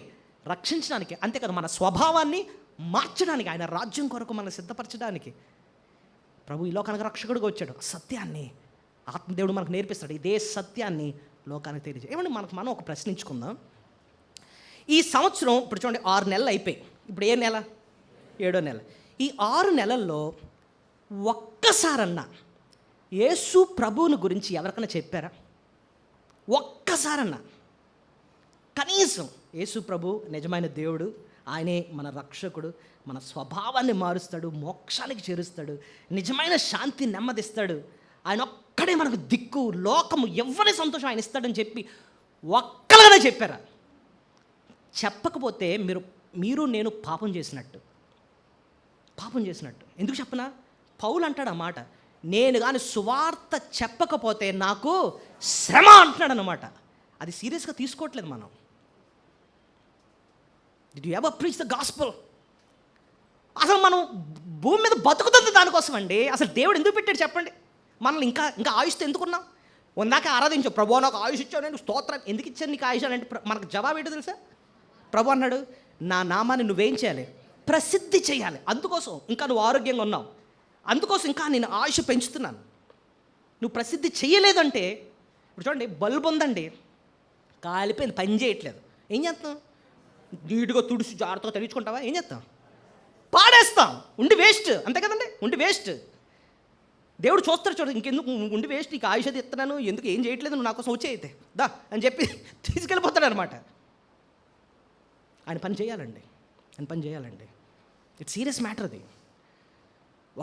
Speaker 1: రక్షించడానికి. అంతేకాదు మన స్వభావాన్ని మార్చడానికి, ఆయన రాజ్యం కొరకు మనల్ని సిద్ధపరచడానికి ప్రభు ఈ లోకానికి రక్షకుడిగా వచ్చాడు. సత్యాన్ని ఆత్మదేవుడు మనకు నేర్పిస్తాడు. ఇదే సత్యాన్ని లోకానికి తెలియజేయాలి. ఏమంటే మనం ఒక ప్రశ్నించుకుందాం. ఈ సంవత్సరం ఇప్పుడు చూడండి 6 నెలలు అయిపోయి, ఇప్పుడు ఏ నెల? 7వ నెల. ఈ 6 నెలల్లో ఒక్కసారన్నా యేసు ప్రభువుని గురించి ఎవరికైనా చెప్పారా? ఒక్కసారన్నా కనీసం యేసు ప్రభు నిజమైన దేవుడు, ఆయనే మన రక్షకుడు, మన స్వభావాన్ని మారుస్తాడు, మోక్షానికి చేరుస్తాడు, నిజమైన శాంతి నెమ్మదిస్తాడు, ఆయన ఒక్కడే మనకు దిక్కు, లోకము ఎవరి సంతోషం ఆయన ఇస్తాడని చెప్పి ఒక్కలుగానే చెప్పారా? చెప్పకపోతే మీరు నేను పాపం చేసినట్టు. ఎందుకు చెప్పనా? పౌలు అంటాడు ఆ మాట, నేను కానీ సువార్త చెప్పకపోతే నాకు శ్రమ అంటున్నాడు అన్నమాట. అది సీరియస్గా తీసుకోవట్లేదు మనం. Did you ever preach the gospel? అసలు మనం భూమి మీద బతుకుతుంది దానికోసం అండి. అసలు దేవుడు ఎందుకు పెట్టాడు చెప్పండి? మనల్ని ఇంకా ఆయుష్తో ఎందుకున్నాం? ఉందాక ఆరాధించావు, ప్రభు నాకు ఆయుష్ ఇచ్చావు, నేను స్తోత్రం. ఎందుకు ఇచ్చాను నీకు ఆయుష్ అంటే మనకు జవాబు ఏంటో తెలుసా? ప్రభు అన్నాడు, నా నామాన్ని నువ్వేం చేయాలి? ప్రసిద్ధి చేయాలి. అందుకోసం ఇంకా నువ్వు ఆరోగ్యంగా ఉన్నావు, అందుకోసం ఇంకా నేను ఆయుష్ పెంచుతున్నాను. నువ్వు ప్రసిద్ధి చేయలేదంటే, ఇప్పుడు చూడండి, బల్బు ఉందండి, కాలిపోయింది, పని చేయట్లేదు. ఏం చేస్తాం? నీట్గా తుడిసి జాగ్రత్తగా తెగించుకుంటావా? ఏం చేస్తాం? పాడేస్తాం. ఉండి వేస్ట్, అంతే కదండి, ఉండి వేస్ట్. దేవుడు చూస్తాడు, చూడు ఇంకెందుకు ఉండి వేస్ట్, నీకు ఆయుష్ అది ఇస్తున్నాను, ఎందుకు ఏం చేయట్లేదు, నువ్వు నా కోసం వచ్చే అయితే దా అని చెప్పి తీసుకెళ్ళిపోతాడు అనమాట. ఆయన పని చేయాలండి, ఆయన పని చేయాలండి. ఇట్స్ సీరియస్ మ్యాటర్ అది.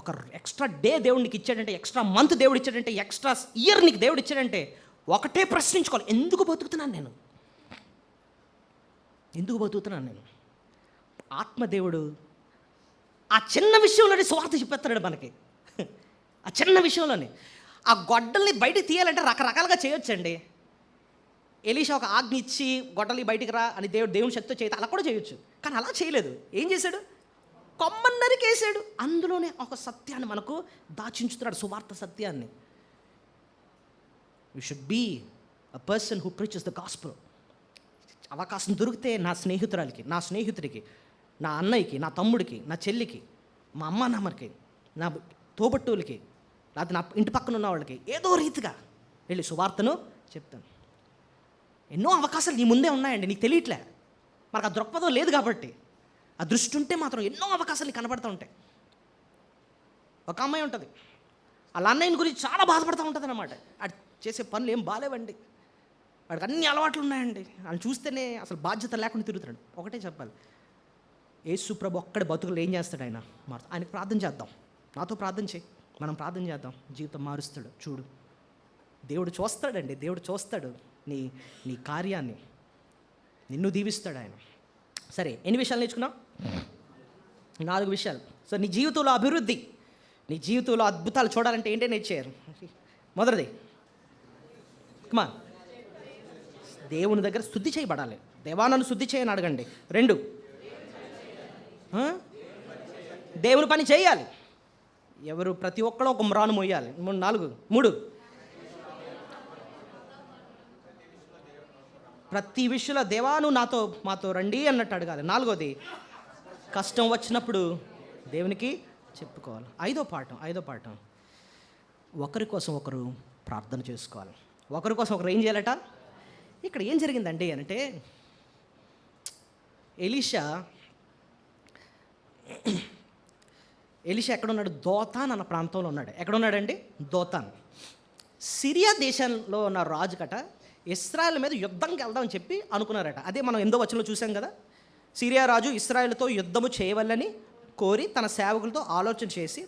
Speaker 1: ఒక ఎక్స్ట్రా డే దేవుడు నీకు ఇచ్చాడంటే, ఎక్స్ట్రా మంత్ దేవుడు ఇచ్చాడంటే, ఎక్స్ట్రా ఇయర్ నీకు దేవుడు ఇచ్చాడంటే ఒకటే ప్రశ్నించుకోవాలి, ఎందుకు బతుకుతున్నాను నేను, ఎందుకు బతుకుతున్నాను నేను. ఆత్మదేవుడు ఆ చిన్న విషయంలోనే స్వార్థ చెప్పేస్తాడు మనకి. ఆ చిన్న విషయంలోనే ఆ గొడ్డల్ని బయటికి తీయాలంటే రకరకాలుగా చేయొచ్చండి. ఎలీషా ఒక ఆజ్ఞ ఇచ్చి గొడ్డలి బయటికి రా అని దేవుని శక్తితో చేయతే అలా కూడా చేయొచ్చు, కానీ అలా చేయలేదు. ఏం చేశాడు? కొమ్మని నరికేసాడు. అందులోనే ఒక సత్యాన్ని మనకు దాచించుతున్నాడు, సువార్త సత్యాన్ని. You should be a person who preaches the gospel. అవకాశం దొరికితే నా స్నేహితురాలికి, నా స్నేహితుడికి, నా అన్నయ్యకి, నా తమ్ముడికి, నా చెల్లికి, మా అమ్మ నాన్నకి, నా తోబట్టువులకి, లేకపోతే నా ఇంటి పక్కన ఉన్న వాళ్ళకి ఏదో రీతిగా వెళ్ళి సువార్తను చెప్తాను. ఎన్నో అవకాశాలు నీ ముందే ఉన్నాయండి, నీకు తెలియట్లే. మనకు ఆ దృక్పథం లేదు కాబట్టి. ఆ దృష్టి ఉంటే మాత్రం ఎన్నో అవకాశాలు నీకు కనబడుతూ ఉంటాయి. ఒక అమ్మాయి ఉంటుంది, వాళ్ళ అన్నయ్యని గురించి చాలా బాధపడుతూ ఉంటుంది అనమాట. అది చేసే పనులు ఏం బాగాలేవండి, వాడికి అన్ని అలవాట్లు ఉన్నాయండి, వాళ్ళు చూస్తేనే అసలు బాధ్యత లేకుండా తిరుగుతాడు. ఒకటే చెప్పాలి, యేసు ప్రభు ఒక్కడి బతుకులు ఏం చేస్తాడు ఆయన ఆయనకు ప్రార్థన చేద్దాం. నాతో ప్రార్థన చేయి, మనం ప్రార్థన చేద్దాం. జీవితం మారుస్తాడు. చూడు, దేవుడు చూస్తాడండి, దేవుడు చూస్తాడు నీ నీ కార్యాన్ని, నిన్ను దీవిస్తాడు ఆయన. సరే, ఎన్ని విషయాలు నేర్చుకున్నాం? 4 విషయాలు. సో నీ జీవితంలో అభివృద్ధి, నీ జీవితంలో అద్భుతాలు చూడాలంటే ఏంటో నేర్చేయారు. మొదటిది, కమా, దేవుని దగ్గర శుద్ధి చేయబడాలి. దేవా నన్ను శుద్ధి చేయని అడగండి. 2, దేవుని పని చేయాలి. ఎవరు ప్రతి ఒక్కరు ఒక మ్రాను మోయాలి. 3, ప్రతి విషయంలో దేవాను మాతో రండి అన్నట్టు అడగాలి. 4వది, కష్టం వచ్చినప్పుడు దేవునికి చెప్పుకోవాలి. 5వ పాఠం, ఒకరి కోసం ఒకరు ప్రార్థన చేసుకోవాలి. ఒకరి కోసం ఒకరు ఏం చేయాలట? ఇక్కడ ఏం జరిగిందండి అంటే, ఎలీషా ఎక్కడున్నాడు? దోతాన్ అన్న ప్రాంతంలో ఉన్నాడు. ఎక్కడున్నాడండి? దోతాన్. సిరియా దేశంలో ఉన్న రాజు కట ఇశ్రాయేల్ మీద యుద్ధంకి వెళ్దామని చెప్పి అనుకున్నారట. అదే మనం 8వ వచనంలో చూసాం కదా. సిరియా రాజు ఇశ్రాయేలుతో యుద్ధము చేయవల్లని కోరి తన సేవకులతో ఆలోచన చేసి,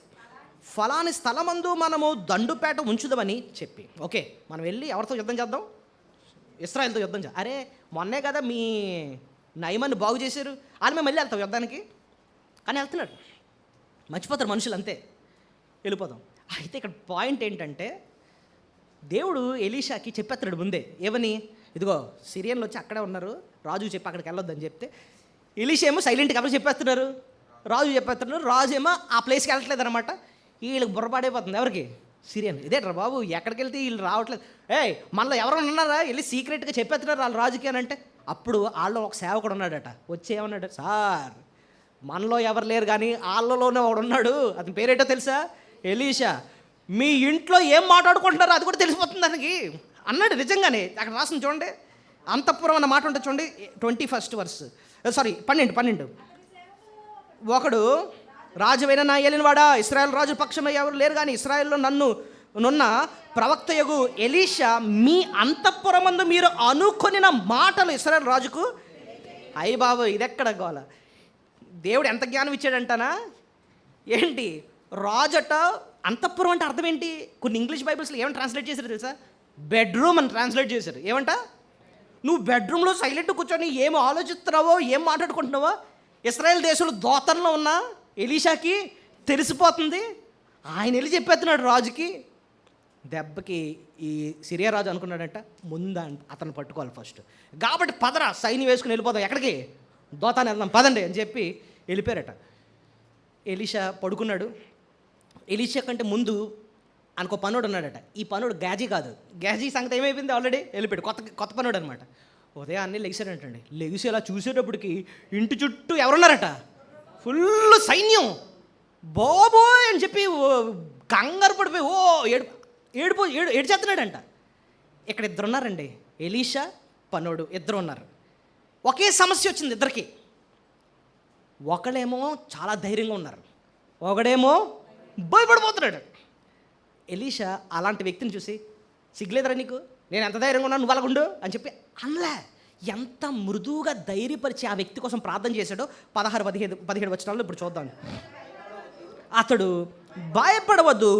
Speaker 1: ఫలాని స్థలమందు మనము దండుపేట ఉంచుదామని చెప్పి, ఓకే మనం వెళ్ళి ఎవరితో యుద్ధం చేద్దాం? ఇశ్రాయేల్తో యుద్ధం చేద్దాం. అరే మొన్నే కదా మీ నయమాన్ని బాగు చేశారు, వాళ్ళు మేము వెళ్ళి వెళ్తాం యుద్ధానికి కానీ వెళ్తున్నాడు. మర్చిపోతారు మనుషులు, అంతే, వెళ్ళిపోదాం. అయితే ఇక్కడ పాయింట్ ఏంటంటే, దేవుడు ఎలీషాకి చెప్పేస్తున్నాడు ముందే. ఏమని? ఇదిగో సిరియన్లు వచ్చి అక్కడే ఉన్నారు, రాజు చెప్పి అక్కడికి వెళ్ళొద్దని చెప్తే, ఎలీషా ఏమో సైలెంట్గా ఎవరు చెప్పేస్తున్నారు? రాజు చెప్పేస్తున్నారు. రాజు ఏమో ఆ ప్లేస్కి వెళ్ళట్లేదు అనమాట. వీళ్ళకి బుర్రపాడైపోతుంది. ఎవరికి? సిరియన్. ఇదేట్రా బాబు, ఎక్కడికి వెళ్తే వీళ్ళు రావట్లేదు, మనలో ఎవరైనా ఉన్నారా వెళ్ళి సీక్రెట్గా చెప్పేస్తున్నారు వాళ్ళు రాజుకి అని అంటే, అప్పుడు వాళ్ళు ఒక సేవకుడు ఉన్నాడట. వచ్చి ఏమన్నాడు? సార్ మనలో ఎవరు లేరు కానీ వాళ్ళలోనే వాడు ఉన్నాడు, అతని పేరేటో తెలుసా? ఎలీషా. మీ ఇంట్లో ఏం మాట్లాడుకుంటున్నారో అది కూడా తెలిసిపోతుంది దానికి అన్నాడు. నిజంగానే అక్కడ రాసిన చూడండి, అంతఃపురం అన్న మాట ఉంటుంది చూడండి, 21st verse, సారీ 12. ఒకడు, రాజువైన నా ఏలినవాడా, ఇశ్రాయేల్ రాజు పక్షమై ఎవరు లేరు కానీ ఇశ్రాయేల్లో నున్న ప్రవక్తయగు ఎలీషా మీ అంతఃపురమందు మీరు అనుకొనిన మాటలు ఇశ్రాయేల్ రాజుకు. అయ్య బాబు, ఇదెక్కడ గోల! దేవుడు ఎంత జ్ఞానం ఇచ్చాడంటానా ఏంటి? రాజట అంతఃపురం అంటే అర్థం ఏంటి? కొన్ని ఇంగ్లీష్ బైబిల్స్లో ఏమని ట్రాన్స్లేట్ చేశారు తెలుసా? బెడ్రూమ్ అని ట్రాన్స్లేట్ చేశారు. ఏమంట? నువ్వు బెడ్రూమ్లో సైలెంట్ కూర్చొని ఏం ఆలోచిస్తున్నావో, ఏం మాట్లాడుకుంటున్నావో ఇశ్రాయేల్ దేశంలో దోతనలో ఉన్న ఎలీషాకి తెలిసిపోతుంది. ఆయన వెళ్ళి చెప్పేస్తున్నాడు రాజుకి. దెబ్బకి ఈ సిరియా రాజు అనుకున్నాడంట, ముందు అతను పట్టుకోవాలి ఫస్ట్, కాబట్టి పదరా సైన్యం వేసుకుని వెళ్ళిపోదాం. ఎక్కడికి? దోతాన్ని వెళ్దాం పదండి అని చెప్పి వెళ్ళిపోయారట. ఎలీషా పడుకున్నాడు. ఎలీషా కంటే ముందు ఆయనకు పనుడు ఉన్నాడట. ఈ పనుడు గ్యాజీ కాదు, గ్యాజీ సంగతి ఏమైపోయింది, ఆల్రెడీ వెళ్ళిపోయాడు. కొత్త పనుడు అనమాట. ఉదయాన్నే లెగిసాడంటండి. లెగిసి ఇలా చూసేటప్పటికి ఇంటి చుట్టూ ఎవరున్నారట? ఫుల్ సైన్యం. బాబోయ్ అని చెప్పి కంగారు పడిపోయి ఏడ్చేస్తున్నాడంట. ఇక్కడ 2 ఉన్నారండి, ఎలీషా పనుడు, 2 ఉన్నారు. ఒకే సమస్య వచ్చింది ఇద్దరికి. ఒకడేమో చాలా ధైర్యంగా ఉన్నారు, ఒకడేమో భయపడిపోతున్నాడు. ఎలీషా అలాంటి వ్యక్తిని చూసి, సిగ్గులేదురా నీకు, నేను ఎంత ధైర్యంగా ఉన్నాను, నువ్వు అలాగుండు అని చెప్పి అనలే. ఎంత మృదువుగా ధైర్యపరిచి ఆ వ్యక్తి కోసం ప్రార్థన చేశాడో 16-17 వచనాల్లో ఇప్పుడు చూద్దాం. అతడు, భయపడవద్దు,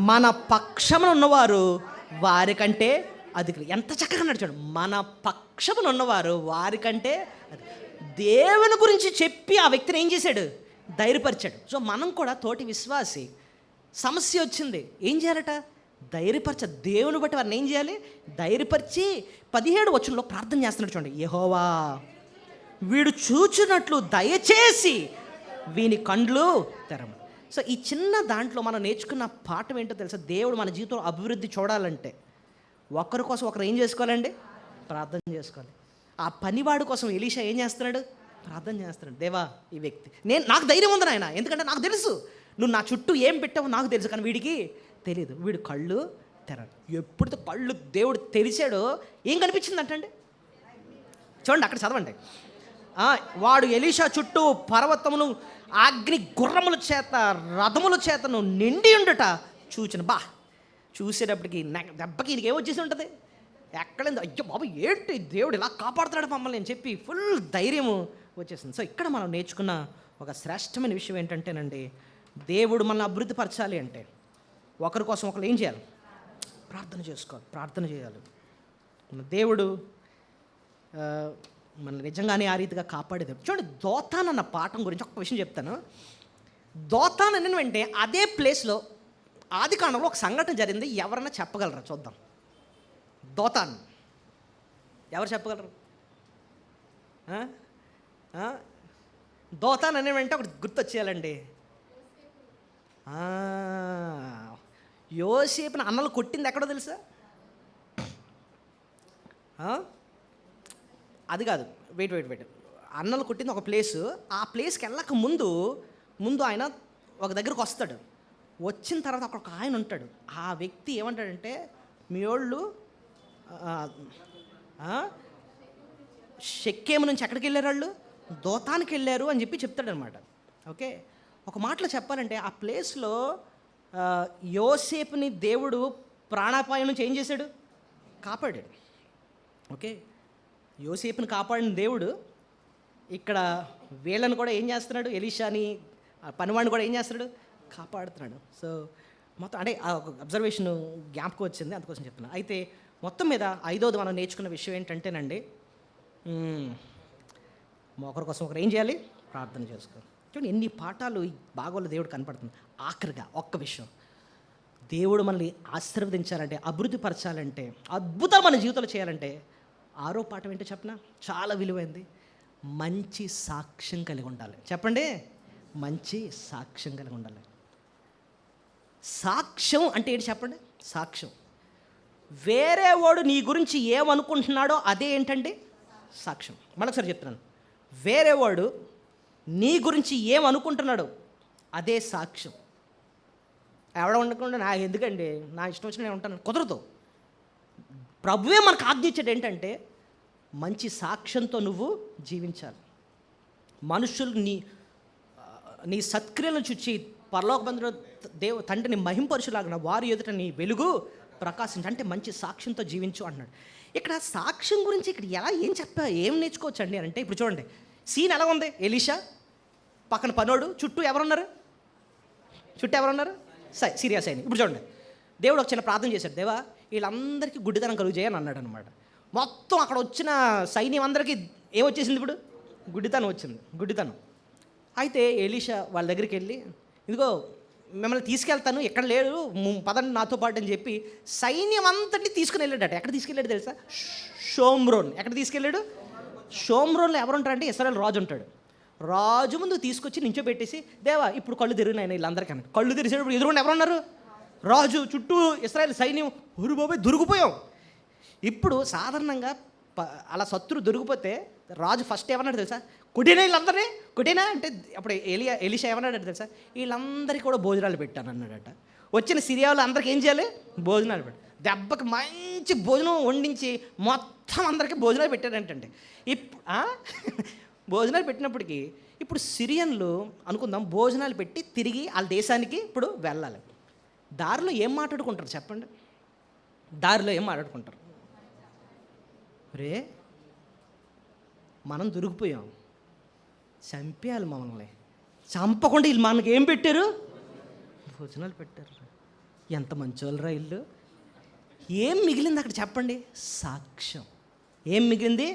Speaker 1: మన పక్షమున ఉన్నవారు వారికంటే అధికులు. ఎంత చక్కగా నడిచాడు. మన పక్షమున ఉన్నవారు వారికంటే దేవుని గురించి చెప్పి ఆ వ్యక్తిని ఏం చేశాడు, ధైర్యపరిచాడు. సో మనం కూడా తోటి విశ్వాసి సమస్య వచ్చింది, ఏం చేయాలట, ధైర్యపరచ. దేవుని బట్టి వారిని ఏం చేయాలి, ధైర్యపరిచి 17 వచనంలో ప్రార్థన చేస్తున్నాడు చూడండి. యెహోవా, వీడు చూచున్నట్లు దయచేసి వీని కండ్లు తెరము. సో ఈ చిన్న దాంట్లో మనం నేర్చుకున్న పాఠం ఏంటో తెలుసా? దేవుడు మన జీవితంలో అభివృద్ధి చూడాలంటే ఒకరి కోసం ఒకరు ఏం చేసుకోవాలండి, ప్రార్థన చేసుకోవాలి. ఆ పనివాడు కోసం ఎలీషా ఏం చేస్తున్నాడు, ప్రార్థన చేస్తున్నాడు. దేవా, ఈ వ్యక్తి నాకు ధైర్యం ఉంది నాయన, ఎందుకంటే నాకు తెలుసు నువ్వు నా చుట్టూ ఏం పెట్టావో నాకు తెలుసు, కానీ వీడికి తెలియదు. వీడు కళ్ళు తెరడు. ఎప్పుడైతే కళ్ళు దేవుడు తెరిచాడో ఏం కనిపించింది అంటండి, చూడండి అక్కడ చదవండి. వాడు ఎలీషా చుట్టూ పర్వతములు, అగ్ని గుర్రముల చేత, రథముల చేతను నిండి ఉండుట చూచిన. చూసేటప్పటికి దెబ్బకి ఈయనకి ఏమొచ్చేసి ఉంటుంది, ఎక్కడైంది, అయ్యో బాబు ఏంటి దేవుడు ఇలా కాపాడుతున్నాడు మమ్మల్ని అని చెప్పి ఫుల్ ధైర్యము వచ్చేసింది. సో ఇక్కడ మనం నేర్చుకున్న ఒక శ్రేష్టమైన విషయం ఏంటంటేనండి, దేవుడు మనల్ని అభివృద్ధి పరచాలి అంటే ఒకరి కోసం ఒకరు ఏం చేయాలి, ప్రార్థన చేసుకోవాలి, ప్రార్థన చేయాలి. దేవుడు మనల్ని నిజంగానే ఆ రీతిగా కాపాడేది. చూడండి, దోతాన్ అన్న పాఠం గురించి ఒక విషయం చెప్తాను. దోతాన్ అని వెంటనే అదే ప్లేస్లో ఆదికాండంలో ఒక సంఘటన జరిగింది. ఎవరన్నా చెప్పగలరా చూద్దాం? దోతాన్ ఎవరు చెప్పగలరు? దోతాన్ అనే వెంటనే ఒకటి గుర్తొచ్చేయాలండి. యోసేపుని అన్నలు కొట్టింది ఎక్కడో తెలుసా? అది కాదు, వెయిట్. అన్నలు కొట్టింది ఒక ప్లేసు. ఆ ప్లేస్కి వెళ్ళక ముందు ఆయన ఒక దగ్గరకు వస్తాడు. వచ్చిన తర్వాత అక్కడ ఒక ఆయన ఉంటాడు. ఆ వ్యక్తి ఏమంటాడంటే, మీ వాళ్ళు షెక్కేము నుంచి ఎక్కడికి వెళ్ళారు, వాళ్ళు దోతానికి వెళ్ళారు అని చెప్పి చెప్తాడనమాట. ఓకే, ఒక మాటలో చెప్పాలంటే ఆ ప్లేస్లో యోసేపుని దేవుడు ప్రాణాపాయం నుంచి ఏం చేశాడు, కాపాడాడు. ఓకే, యోసేపుని కాపాడిన దేవుడు ఇక్కడ వీళ్ళని కూడా ఏం చేస్తున్నాడు, ఎలీషాని పనివాడిని కూడా ఏం చేస్తున్నాడు, కాపాడుతున్నాడు. సో మొత్తం అంటే ఆ ఒక అబ్జర్వేషన్ జ్ఞాపకం వచ్చింది, అందుకోసం చెప్తున్నాను. అయితే మొత్తం మీద 5వది మనం నేర్చుకున్న విషయం ఏంటంటేనండి, ఒకరి కోసం ఒకరు ఏం చేయాలి, ప్రార్థన చేసుకోవాలి. చూడండి ఎన్ని పాఠాలు ఈ భాగంలో దేవుడు కనపడుతుంది. ఆఖరిగా ఒక్క విషయం, దేవుడు మనల్ని ఆశీర్వదించాలంటే, అభివృద్ధి పరచాలంటే, అద్భుతాలు మన జీవితంలో చేయాలంటే 6వ పాఠం ఏంటో చెప్పనా, చాలా విలువైంది. మంచి సాక్ష్యం కలిగి ఉండాలి. చెప్పండి, మంచి సాక్ష్యం కలిగి ఉండాలి. సాక్ష్యం అంటే ఏంటి చెప్పండి? సాక్ష్యం వేరే వాడు నీ గురించి ఏమనుకుంటున్నాడో అదే ఏంటండి, సాక్ష్యం. మరొకసారి చెప్తున్నాను, వేరే వాడు నీ గురించి ఏమనుకుంటున్నాడో అదే సాక్ష్యం. ఎవడ ఉండకుండా నా ఎందుకండి, నా ఇష్టం వచ్చిన నేను ఉంటాను, కుదరదు. ప్రభువే మనకు ఆజ్ఞించాడు ఏంటంటే, మంచి సాక్ష్యంతో నువ్వు జీవించాలి. మనుషులు నీ సత్క్రియలను చూచి పరలోకమందులో తండ్రిని మహింపరచులాగిన వారి ఎదుట నీ వెలుగు ప్రకాశించు, అంటే మంచి సాక్ష్యంతో జీవించు అంటున్నాడు. ఇక్కడ సాక్ష్యం గురించి ఇక్కడ ఏం నేర్చుకోవచ్చు అండి అంటే, ఇప్పుడు చూడండి సీన్ ఎలా ఉంది. ఎలీషా పక్కన పనోడు, చుట్టూ ఎవరున్నారు, సిరియా సైని. ఇప్పుడు చూడండి, దేవుడు ఒక చిన్న ప్రార్థన చేశాడు. దేవా, వీళ్ళందరికీ గుడ్డితనం కలుగు చేయని అన్నాడు అనమాట. మొత్తం అక్కడ వచ్చిన సైన్యం అందరికీ ఏమొచ్చేసింది, ఇప్పుడు గుడ్డితనం. అయితే ఎలీషా వాళ్ళ దగ్గరికి వెళ్ళి, ఇదిగో మిమ్మల్ని తీసుకెళ్తాను, ఎక్కడ లేడు, పదండి నాతో పాటు అని చెప్పి సైన్యం అంతటి తీసుకుని వెళ్ళాడట. ఎక్కడ తీసుకెళ్ళాడు తెలుసా? షోమ్రోన్. ఎక్కడ తీసుకెళ్ళాడు? షోమ్రోన్లో ఎవరుంటారంటే ఇశ్రాయేలు రాజు ఉంటాడు. రాజు ముందు తీసుకొచ్చి నించోబెట్టేసి, దేవా ఇప్పుడు కళ్ళు తిరిగినాయి వీళ్ళందరికీ అన్నాడు. కళ్ళు తెరిచేటప్పుడు ఎదురుకుండా ఎవరున్నారు? రాజు. చుట్టూ ఇశ్రాయేలు సైన్యం. ఊరు బాబాయ్ దొరికిపోయాం. ఇప్పుడు సాధారణంగా అలా శత్రు దొరికిపోతే రాజు ఫస్ట్ ఏమన్నాడు తెలుసా? కొట్టినా వీళ్ళందరినీ, కొట్టినా అంటే అప్పుడు ఎలీషా ఏమన్నాడు తెలుసా? వీళ్ళందరికీ కూడా భోజనాలు పెట్టాను అన్నాడట. వచ్చిన సిరియాలో అందరికీ ఏం చేయాలి? భోజనాలు పెట్టాలి. దెబ్బకి మంచి భోజనం వండించి మొత్తం అందరికీ భోజనాలు పెట్టాడంటండి. భోజనాలు పెట్టినప్పటికీ ఇప్పుడు సిరియన్లు అనుకుందాం భోజనాలు పెట్టి తిరిగి వాళ్ళ దేశానికి ఇప్పుడు వెళ్ళాలి. దారిలో ఏం మాట్లాడుకుంటారు చెప్పండి? దారిలో ఏం మాట్లాడుకుంటారు? రే మనం దొరికిపోయాం, చంపేయాలి మమ్మల్ని, చంపకుండా వీళ్ళు మనకి ఏం పెట్టారు? భోజనాలు పెట్టారు. ఎంత మంచోళ్ళరా ఇల్లు. ఏం మిగిలింది అక్కడ చెప్పండి? సాక్ష్యం. ఏం మిగిలింది?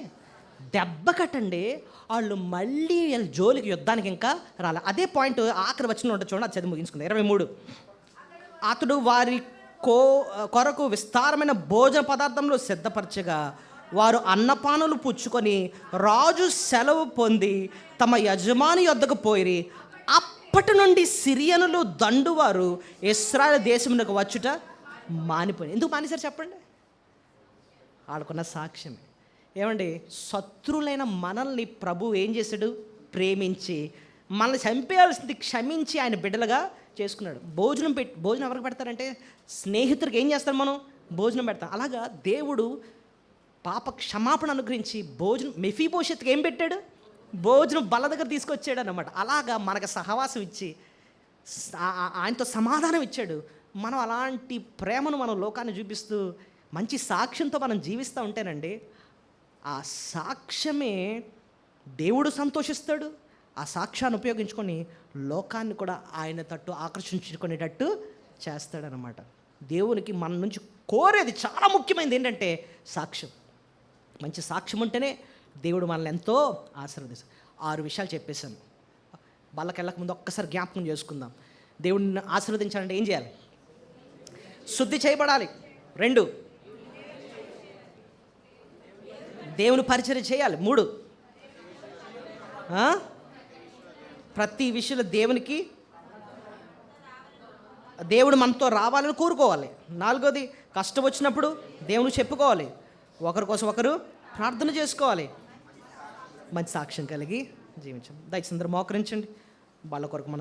Speaker 1: దెబ్బ కట్టండి. వాళ్ళు మళ్ళీ వీళ్ళ జోలికి యుద్ధానికి ఇంకా రాలే. అదే పాయింట్ ఆఖరి వచనంలో ఉంటుంది చూడండి, అది చదివి ముగించుకుంది. 23. అతడు వారి కొరకు విస్తారమైన భోజన పదార్థంలో సిద్ధపరచగా వారు అన్నపానులు పుచ్చుకొని రాజు సెలవు పొంది తమ యజమాని యొద్దకు పోయిరి. అప్పటి నుండి సిరియనులు దండువారు ఇశ్రాయేలు దేశమునకు వచ్చుట మానిపోయింది. ఎందుకు మానేశారు చెప్పండి? వాళ్ళకున్న సాక్ష్యం. ఏమండి, శత్రులైన మనల్ని ప్రభు ఏం చేశాడు? ప్రేమించి మనల్ని చంపేయాల్సింది క్షమించి ఆయన బిడ్డలుగా చేసుకున్నాడు. భోజనం ఎవరికి పెడతారంటే స్నేహితుడికి ఏం చేస్తాం మనం? భోజనం పెడతాం. అలాగా దేవుడు పాప క్షమాపణ అనుగ్రహించి భోజనం మెఫీబోషెత్తుకి ఏం పెట్టాడు? భోజనం బల్ల దగ్గర తీసుకొచ్చాడు అన్నమాట. అలాగా మనకు సహవాసం ఇచ్చి ఆయనతో సమాధానం ఇచ్చాడు. మనం అలాంటి ప్రేమను మనం లోకాన్ని చూపిస్తూ మంచి సాక్ష్యంతో మనం జీవిస్తూ ఉంటేనండి, ఆ సాక్ష్యమే దేవుడు సంతోషిస్తాడు. ఆ సాక్ష్యాన్ని ఉపయోగించుకొని లోకాన్ని కూడా ఆయన తట్టు ఆకర్షించుకునేటట్టు చేస్తాడనమాట. దేవునికి మన నుంచి కోరేది చాలా ముఖ్యమైనది ఏంటంటే సాక్ష్యం. మంచి సాక్ష్యం ఉంటేనే దేవుడు మనల్ని ఎంతో ఆశీర్వదిస్తాడు. 6 విషయాలు చెప్పేశాను. వాళ్ళకెళ్ళక ముందు ఒక్కసారి జ్ఞాపకం చేసుకుందాం. దేవుడిని ఆశీర్వదించాలంటే ఏం చేయాలి? శుద్ధి చేయబడాలి. 2, దేవుని పరిచర్య చేయాలి. 3, ప్రతి విషయంలో దేవుడు మనతో రావాలని కోరుకోవాలి. 4వది, కష్టం వచ్చినప్పుడు దేవుని చెప్పుకోవాలి. ఒకరి కోసం ఒకరు ప్రార్థన చేసుకోవాలి. మంచి సాక్ష్యం కలిగి జీవించండి. దయచేసి అందరూ మోకరించండి. వాళ్ళ కొరకు మన